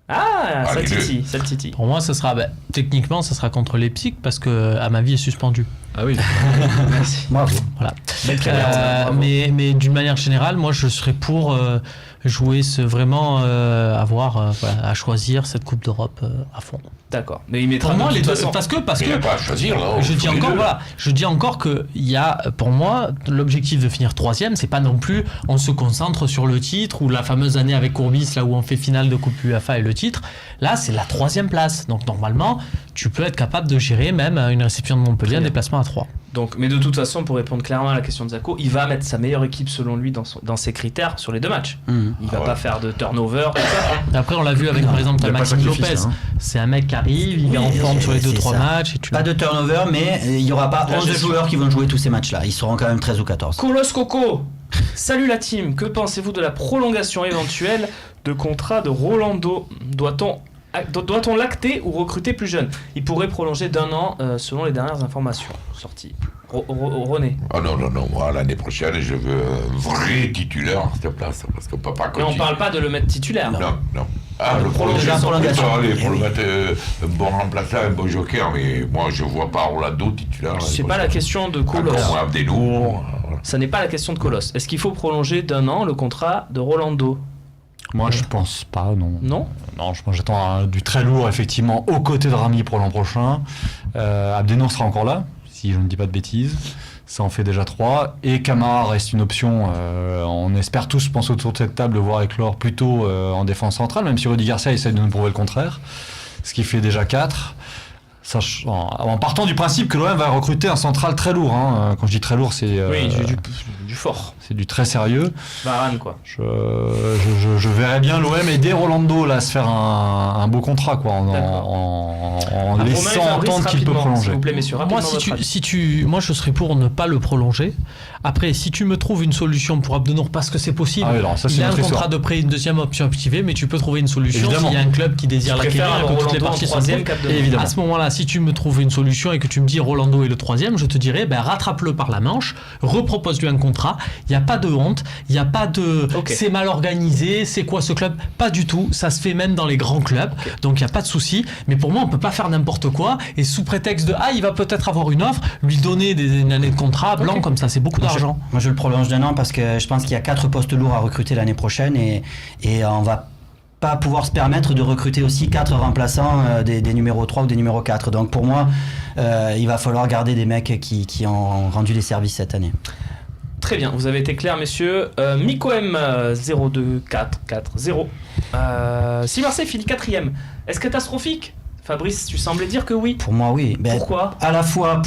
Speaker 2: Ah, ça
Speaker 4: les deux.
Speaker 2: titille, ça titille.
Speaker 1: Pour moi, ça sera, techniquement, ça sera contre Leipzig parce que, à ma vie, est suspendu.
Speaker 3: Ah oui.
Speaker 2: Merci.
Speaker 5: Bravo.
Speaker 1: Voilà.
Speaker 2: Belle carrière, bravo.
Speaker 1: Mais d'une manière générale, moi, je serais pour jouer vraiment avoir à choisir cette Coupe d'Europe à fond.
Speaker 2: D'accord. Mais il mettra
Speaker 1: Pour moi,
Speaker 2: de
Speaker 1: les
Speaker 2: toute
Speaker 1: deux,
Speaker 2: façon.
Speaker 1: parce que
Speaker 4: Il n'y a pas à choisir, là.
Speaker 1: je dis
Speaker 4: faut les
Speaker 1: encore,
Speaker 4: deux.
Speaker 1: voilà, je dis encore que il y a, pour moi, l'objectif de finir 3e, c'est pas non plus on se concentre sur le titre ou la fameuse année avec Courbis, là où on fait finale de Coupe UEFA et le titre. Là, c'est la 3e place. Donc normalement, tu peux être capable de gérer même une réception de Montpellier, un déplacement à 3.
Speaker 2: Donc, mais de toute façon, pour répondre clairement à la question de Zako, il va mettre sa meilleure équipe selon lui dans ses critères sur les 2 matchs.
Speaker 5: Mmh.
Speaker 2: Il va
Speaker 4: Ah ouais.
Speaker 2: pas faire de turnover. Tout ça.
Speaker 1: Après, on l'a vu avec par exemple
Speaker 3: Il y a pas de
Speaker 1: Maxime
Speaker 3: sacrifice,
Speaker 1: Lopez.
Speaker 3: là, hein.
Speaker 1: C'est un mec qui arrive, il est en
Speaker 5: Oui,
Speaker 1: forme sur les
Speaker 5: c'est
Speaker 1: 2-3
Speaker 5: ça.
Speaker 1: matchs. Et tu
Speaker 5: Pas de turnover, mais il n'y aura pas
Speaker 2: La
Speaker 5: 11
Speaker 2: gestion.
Speaker 5: joueurs qui vont jouer tous ces matchs-là. Ils seront quand même 13 ou 14.
Speaker 2: Colos Coco, salut la team. Que pensez-vous de la prolongation éventuelle de contrat de Rolando? Doit-on l'acter ou recruter plus jeune? Il pourrait prolonger d'1 an selon les dernières informations sorties. René.
Speaker 4: Ah non, moi l'année prochaine je veux un vrai titulaire à cette place parce qu'on peut pas
Speaker 2: Mais on
Speaker 4: continuer.
Speaker 2: parle pas de le mettre titulaire.
Speaker 4: Non. Ah, le
Speaker 5: prolonger
Speaker 4: prolongation.
Speaker 5: la prolongation.
Speaker 4: Allez,
Speaker 5: Eh
Speaker 4: pour le
Speaker 5: oui.
Speaker 4: mettre un bon remplaçant, un bon joker, mais moi je vois pas Rolando titulaire.
Speaker 2: C'est pas la question de Colos.
Speaker 4: Encore moins Abdenour.
Speaker 2: Ça n'est pas la question de Colos. Est-ce qu'il faut prolonger d'1 an le contrat de Rolando?
Speaker 3: Moi, je pense pas, non.
Speaker 2: Non?
Speaker 3: Non, je pense que j'attends du très lourd, effectivement, aux côtés de Rami pour l'an prochain. Abdenour sera encore là, si je ne dis pas de bêtises. Ça en fait déjà 3. Et Camara reste une option. On espère tous, je pense, autour de cette table, le voir éclore plutôt en défense centrale, même si Rudy Garcia essaie de nous prouver le contraire. Ce qui fait déjà 4. En partant du principe que l'OM va recruter un central très lourd. Hein. Quand je dis très lourd, c'est
Speaker 2: Oui, du fort.
Speaker 3: c'est du très sérieux.
Speaker 2: Varane, quoi.
Speaker 3: Je verrais bien l'OM aider Rolando là, à se faire un beau contrat quoi, en
Speaker 2: Romain et
Speaker 3: laissant
Speaker 2: Fabrice,
Speaker 3: entendre qu'il peut
Speaker 2: rapidement,
Speaker 3: prolonger.
Speaker 2: S'il vous plaît, messieurs, rapidement.
Speaker 1: Moi,
Speaker 2: votre avis.
Speaker 1: moi, je serais pour ne pas le prolonger. Après, si tu me trouves une solution pour Abdenour, parce que c'est possible,
Speaker 3: Ah oui, alors ça, c'est
Speaker 1: il y a un
Speaker 3: notre
Speaker 1: contrat
Speaker 3: histoire.
Speaker 1: de prêt, une deuxième option activée, mais tu peux trouver une solution
Speaker 3: Évidemment.
Speaker 1: s'il y a un club qui désire
Speaker 2: Je préfère
Speaker 1: l'acquérir et
Speaker 2: avoir
Speaker 1: que toutes les
Speaker 2: Rolando en
Speaker 1: parties sont
Speaker 2: troisième
Speaker 1: prêtes.
Speaker 2: qu'Abdenour.
Speaker 3: Évidemment.
Speaker 1: À ce moment-là, si tu me trouves une solution et que tu me dis Rolando est le 3e, je te dirais rattrape-le par la manche, repropose-lui un contrat. Il n'y a pas de honte, il n'y a pas de
Speaker 2: Ok.
Speaker 1: c'est mal organisé, c'est quoi ce club? Pas du tout. Ça se fait même dans les grands clubs, donc il n'y a pas de souci. Mais pour moi, on peut pas faire n'importe quoi et sous prétexte de il va peut-être avoir une offre, lui donner une année de contrat blanc comme ça, c'est beaucoup d'argent.
Speaker 5: Moi, je le prolonge d'1 an parce que je pense qu'il y a 4 postes lourds à recruter l'année prochaine et on va pas pouvoir se permettre de recruter aussi 4 remplaçants des numéros 3 ou des numéros 4. Donc pour moi, il va falloir garder des mecs qui ont rendu des services cette année.
Speaker 2: Très bien, vous avez été clairs, messieurs. Miko M 02440. Si Marseille finit 4e, est-ce catastrophique? Fabrice, tu semblais dire que oui.
Speaker 5: Pour moi, oui.
Speaker 2: Pourquoi?
Speaker 5: À la fois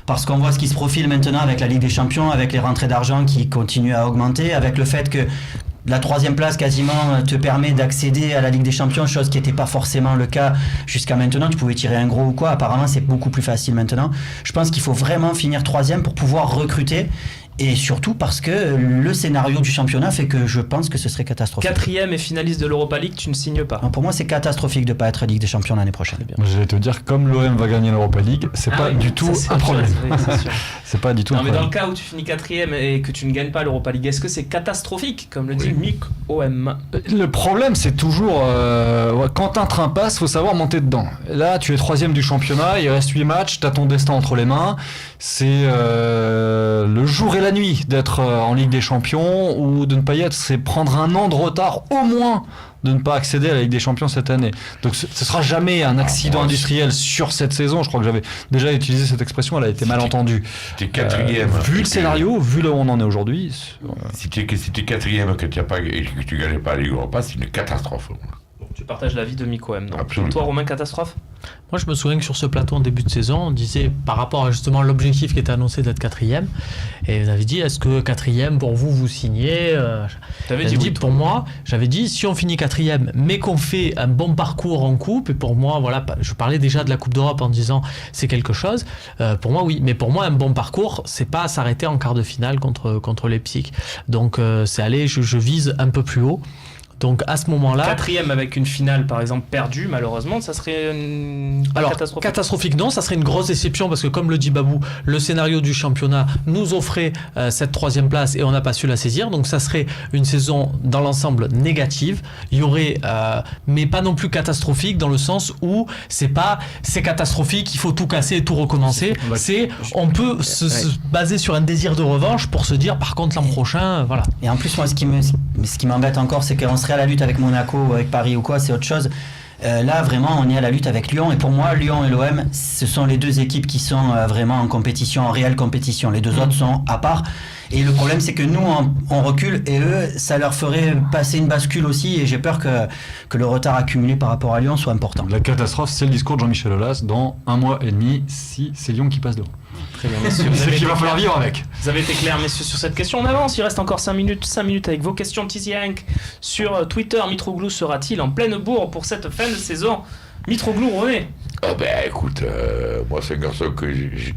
Speaker 5: parce qu'on voit ce qui se profile maintenant avec la Ligue des Champions, avec les rentrées d'argent qui continuent à augmenter, avec le fait que la 3e place quasiment te permet d'accéder à la Ligue des Champions, chose qui n'était pas forcément le cas jusqu'à maintenant. Tu pouvais tirer un gros ou quoi. Apparemment, c'est beaucoup plus facile maintenant. Je pense qu'il faut vraiment finir 3e pour pouvoir recruter Et surtout parce que le scénario du championnat fait que je pense que ce serait catastrophique.
Speaker 2: 4e et finaliste de l'Europa League, tu ne signes pas.
Speaker 5: Non, pour moi, c'est catastrophique de ne pas être Ligue des Champions l'année prochaine.
Speaker 3: Je vais te dire, comme l'OM va gagner l'Europa League, c'est pas du tout un problème. C'est pas du tout un
Speaker 2: non, mais
Speaker 3: problème.
Speaker 2: dans le cas où tu finis 4e et que tu ne gagnes pas l'Europa League, est-ce que c'est catastrophique, comme le dit Mick OM?
Speaker 3: Le problème, c'est toujours quand un train passe, faut savoir monter dedans. Là, tu es 3e du championnat, il reste 8 matchs, tu as ton destin entre les mains. C'est le jour et la nuit d'être en Ligue des Champions ou de ne pas y être. C'est prendre un an de retard au moins de ne pas accéder à la Ligue des Champions cette année. Donc ce sera jamais un accident industriel sur cette saison. Je crois que j'avais déjà utilisé cette expression, elle a été mal entendue.
Speaker 4: T'es 4e.
Speaker 3: Vu le scénario, vu là où on en est aujourd'hui.
Speaker 4: Si t'es 4e que tu gagnes pas la Ligue Europa, c'est une catastrophe.
Speaker 2: Tu partages l'avis de Mick OM.
Speaker 4: Absolument.
Speaker 2: Toi, Romain, catastrophe?
Speaker 1: Moi, je me souviens que sur ce plateau en début de saison, on disait par rapport à justement l'objectif qui était annoncé d'être 4e, et vous avez dit est-ce que 4e pour vous, vous signez
Speaker 2: T'avais dit oui,
Speaker 1: pour moi, j'avais dit si on finit 4e, mais qu'on fait un bon parcours en coupe, et pour moi, voilà, je parlais déjà de la Coupe d'Europe en disant c'est quelque chose. Pour moi, oui, mais pour moi, un bon parcours, c'est pas s'arrêter en quart de finale contre Leipzig. Donc, c'est aller, je vise un peu plus haut. Donc à ce moment-là...
Speaker 2: 4e avec une finale par exemple perdue, malheureusement, ça serait
Speaker 1: catastrophique non, ça serait une grosse déception parce que comme le dit Babou, le scénario du championnat nous offrait cette 3e place et on n'a pas su la saisir, donc ça serait une saison dans l'ensemble négative. Il y aurait, mais pas non plus catastrophique dans le sens où c'est catastrophique, il faut tout casser et tout recommencer. On peut se baser sur un désir de revanche pour se dire par contre l'an prochain, voilà.
Speaker 5: Et en plus moi ce qui m'embête encore c'est qu'on serait à la lutte avec Monaco ou avec Paris ou quoi, c'est autre chose. Là vraiment on est à la lutte avec Lyon et pour moi Lyon et l'OM ce sont les deux équipes qui sont vraiment en compétition, en réelle compétition. Les deux autres sont à part et le problème c'est que nous on recule et eux ça leur ferait passer une bascule aussi et j'ai peur que le retard accumulé par rapport à Lyon soit important.
Speaker 3: La catastrophe c'est le discours de Jean-Michel Aulas dans 1 mois et demi si c'est Lyon qui passe devant.
Speaker 2: Très bien, messieurs.
Speaker 3: C'est qu'il va falloir vivre avec.
Speaker 2: Vous avez été clairs, messieurs, sur cette question. On avance, il reste encore 5 minutes avec vos questions. Tizi Hank sur Twitter. Mitroglou sera-t-il en pleine bourre pour cette fin de saison? Mitroglou, René.
Speaker 4: Ah ben écoute, moi c'est un garçon que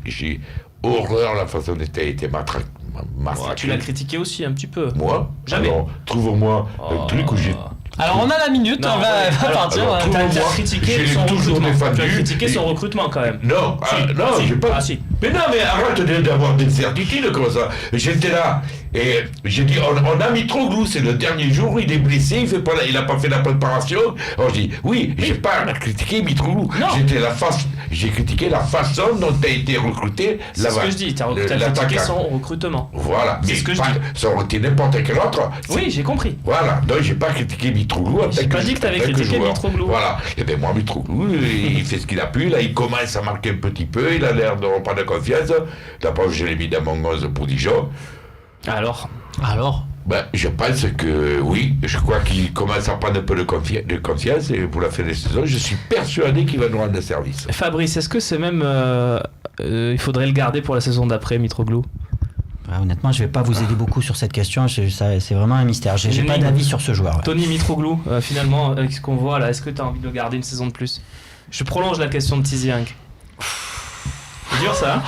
Speaker 4: j'ai horreur la façon dont il a été massacré.
Speaker 2: Tu l'as critiqué aussi un petit peu.
Speaker 4: Moi?
Speaker 2: Jamais.
Speaker 4: Alors, trouve-moi un truc où j'ai...
Speaker 1: Alors on a la minute,
Speaker 2: Non,
Speaker 1: on va partir.
Speaker 2: Tu as critiqué son recrutement. Tu as critiqué son recrutement quand même.
Speaker 4: Non, j'ai pas...
Speaker 2: Ah si.
Speaker 4: Mais non, mais arrête d'avoir des certitudes comme ça. J'étais là et j'ai dit on a Mitroglou, c'est le dernier jour, il est blessé, il a pas fait la préparation. Alors je dis oui, j'ai pas critiqué Mitroglou. J'ai critiqué la façon dont a été recruté.
Speaker 2: C'est ce que je dis, tu as critiqué son recrutement.
Speaker 4: Voilà,
Speaker 2: c'est
Speaker 4: mais
Speaker 2: ce que je dis.
Speaker 4: Ça aurait été n'importe quel autre.
Speaker 2: Oui, j'ai compris.
Speaker 4: Voilà, donc j'ai pas critiqué Mitroglou.
Speaker 2: J'ai pas dit que tu avais critiqué Mitroglou.
Speaker 4: Voilà, et bien moi Mitroglou, il fait ce qu'il a pu, là il commence à marquer un petit peu, il a l'air de reprendre confiance. D'abord je l'ai mis dans mon 11 pour Dijon.
Speaker 2: Alors
Speaker 4: Ben, je pense que oui, je crois qu'il commence à prendre un peu de confiance et pour la fin de la saison, je suis persuadé qu'il va nous rendre service.
Speaker 2: Fabrice, est-ce que c'est même... il faudrait le garder pour la saison d'après, Mitroglou?
Speaker 5: Honnêtement, je vais pas vous aider beaucoup sur cette question, c'est vraiment un mystère. J'ai pas d'avis sur ce joueur.
Speaker 2: Tony Mitroglou, finalement, avec ce qu'on voit là, est-ce que tu as envie de le garder une saison de plus? Je prolonge la question de Tizi Hank. C'est dur ça, hein?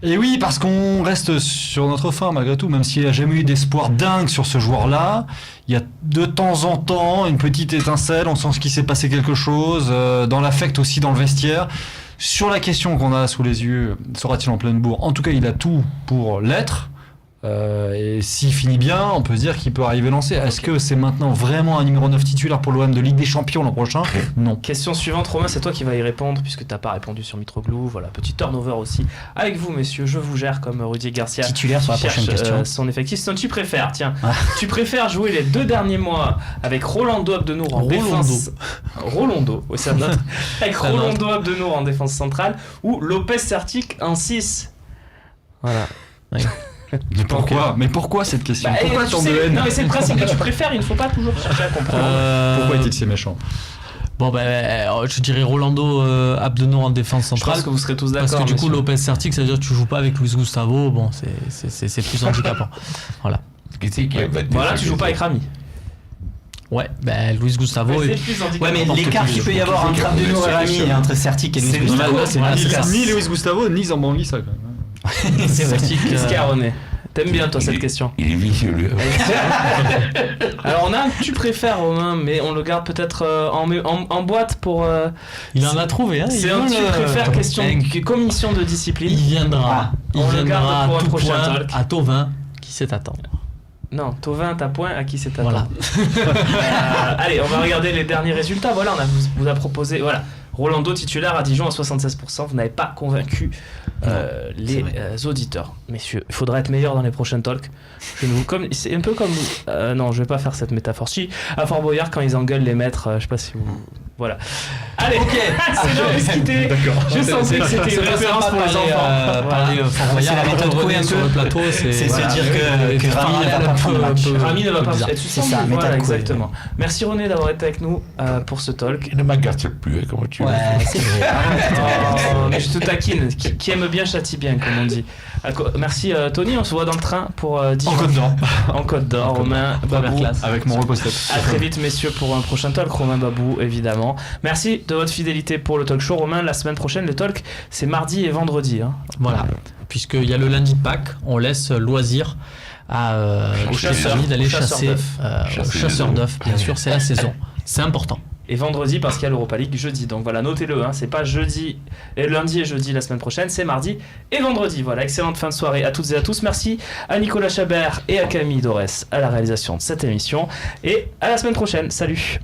Speaker 3: Et oui, parce qu'on reste sur notre fin malgré tout, même s'il n'y a jamais eu d'espoir dingue sur ce joueur-là. Il y a de temps en temps une petite étincelle, on sent qu'il s'est passé quelque chose, dans l'affect aussi dans le vestiaire. Sur la question qu'on a sous les yeux, sera-t-il en pleine bourre? En tout cas, il a tout pour l'être. Et s'il finit bien, on peut se dire qu'il peut arriver lancé. Est-ce que c'est maintenant vraiment un numéro 9 titulaire pour l'OM de Ligue des Champions l'an prochain? Non.
Speaker 2: Question suivante, Romain, c'est toi qui vas y répondre puisque t'as pas répondu sur Mitroglou. Voilà, petit turnover aussi. Avec vous, messieurs, je vous gère comme Rudy Garcia.
Speaker 5: Titulaire sur la prochaine question.
Speaker 2: Son effectif. Sinon, tu préfères, tu préfères jouer les 2 derniers mois avec Rolando Abdenour en défense. Rolando, oui, c'est un autre. Avec Rolando Abdenour en défense centrale ou Lopez Sertic en 6. Voilà.
Speaker 1: Oui.
Speaker 3: Mais pourquoi cette question? Pourquoi tant de haine?
Speaker 2: Non mais c'est le principe que tu préfères, il ne faut pas toujours chercher à comprendre.
Speaker 3: Pourquoi est-il si méchant?
Speaker 1: Bon je dirais Rolando Abdenour en défense centrale.
Speaker 2: Je pense que vous serez tous d'accord.
Speaker 1: Parce que du coup Lopez Sertic, ça veut dire que tu joues pas avec Luis Gustavo. Bon, c'est plus handicapant. Voilà.
Speaker 2: Voilà, tu joues pas avec Rami.
Speaker 1: Ouais, Luis Gustavo.
Speaker 2: C'est plus handicapant.
Speaker 5: Ouais, mais l'écart qu'il peut y avoir entre Abdenour et Rami et entre Sertic et Luis Gustavo,
Speaker 3: C'est ni Luis Gustavo ni Zambanguissa quand même.
Speaker 5: C'est
Speaker 2: Scarone. T'aimes bien, toi, cette question.
Speaker 4: Il est vicieux, lui.
Speaker 2: Alors, on a un tu préfères, Romain, mais on le garde peut-être en boîte pour.
Speaker 1: Il en a trouvé, hein.
Speaker 2: C'est un tu préfères question commission de discipline.
Speaker 1: Il viendra.
Speaker 2: On le garde pour un
Speaker 1: tout
Speaker 2: prochain
Speaker 1: point
Speaker 2: talk.
Speaker 1: à Tovin, qui sait attendre.
Speaker 2: Non, Tovin, t'as point, à qui c'est à
Speaker 1: Voilà.
Speaker 2: Allez, on va regarder les derniers résultats. Voilà, vous a proposé. Voilà. Rolando titulaire à Dijon à 76%. Vous n'avez pas convaincu les auditeurs. Messieurs, il faudra être meilleur dans les prochains talks. C'est un peu comme. Non, je vais pas faire cette métaphore. Si, à Fort Boyard, quand ils engueulent les maîtres, je sais pas si vous. Voilà. Allez,
Speaker 5: Ok.
Speaker 2: c'est l'heure de se quitter.
Speaker 3: D'accord.
Speaker 2: Je sentais que c'était une référence pour les enfants.
Speaker 1: Parler Fort Boyard,
Speaker 5: C'est la méthode
Speaker 1: revenir
Speaker 5: Coué,
Speaker 1: sur le plateau,
Speaker 5: c'est
Speaker 1: voilà.
Speaker 5: se dire que Rami ne va pas prendre le match.
Speaker 2: Rami ne va pas.
Speaker 1: bizarre.
Speaker 2: Tu
Speaker 5: C'est
Speaker 2: sens
Speaker 5: ça,
Speaker 2: que-
Speaker 5: méthode
Speaker 2: voilà,
Speaker 5: Coué.
Speaker 2: exactement. Merci René d'avoir été avec nous pour ce talk.
Speaker 4: Il ne m'agace plus, hein, comment tu veux.
Speaker 5: Ouais, c'est vrai.
Speaker 2: Oh, mais je te taquine. Qui aime bien châtie bien, comme on dit. Merci Tony, on se voit dans le train pour Dijon.
Speaker 3: En Côte d'Or.
Speaker 2: En Côte d'Or, Romain, Babou.
Speaker 3: Avec mon repos-step.
Speaker 2: À très vite messieurs pour un prochain talk, Romain, Babou évidemment. Merci de votre fidélité pour le talk show. Romain, la semaine prochaine le talk c'est mardi et vendredi. Hein.
Speaker 1: Voilà. Puisqu'il y a le lundi de Pâques, on laisse loisir aux familles d'aller chasser. Chasseurs d'œufs, bien sûr, c'est la saison. C'est important.
Speaker 2: Et vendredi parce qu'il y a l'Europa League jeudi. Donc voilà, notez-le, hein, c'est pas jeudi et lundi et jeudi la semaine prochaine, c'est mardi et vendredi. Voilà, excellente fin de soirée à toutes et à tous. Merci à Nicolas Chabert et à Camille Dorès à la réalisation de cette émission. Et à la semaine prochaine. Salut.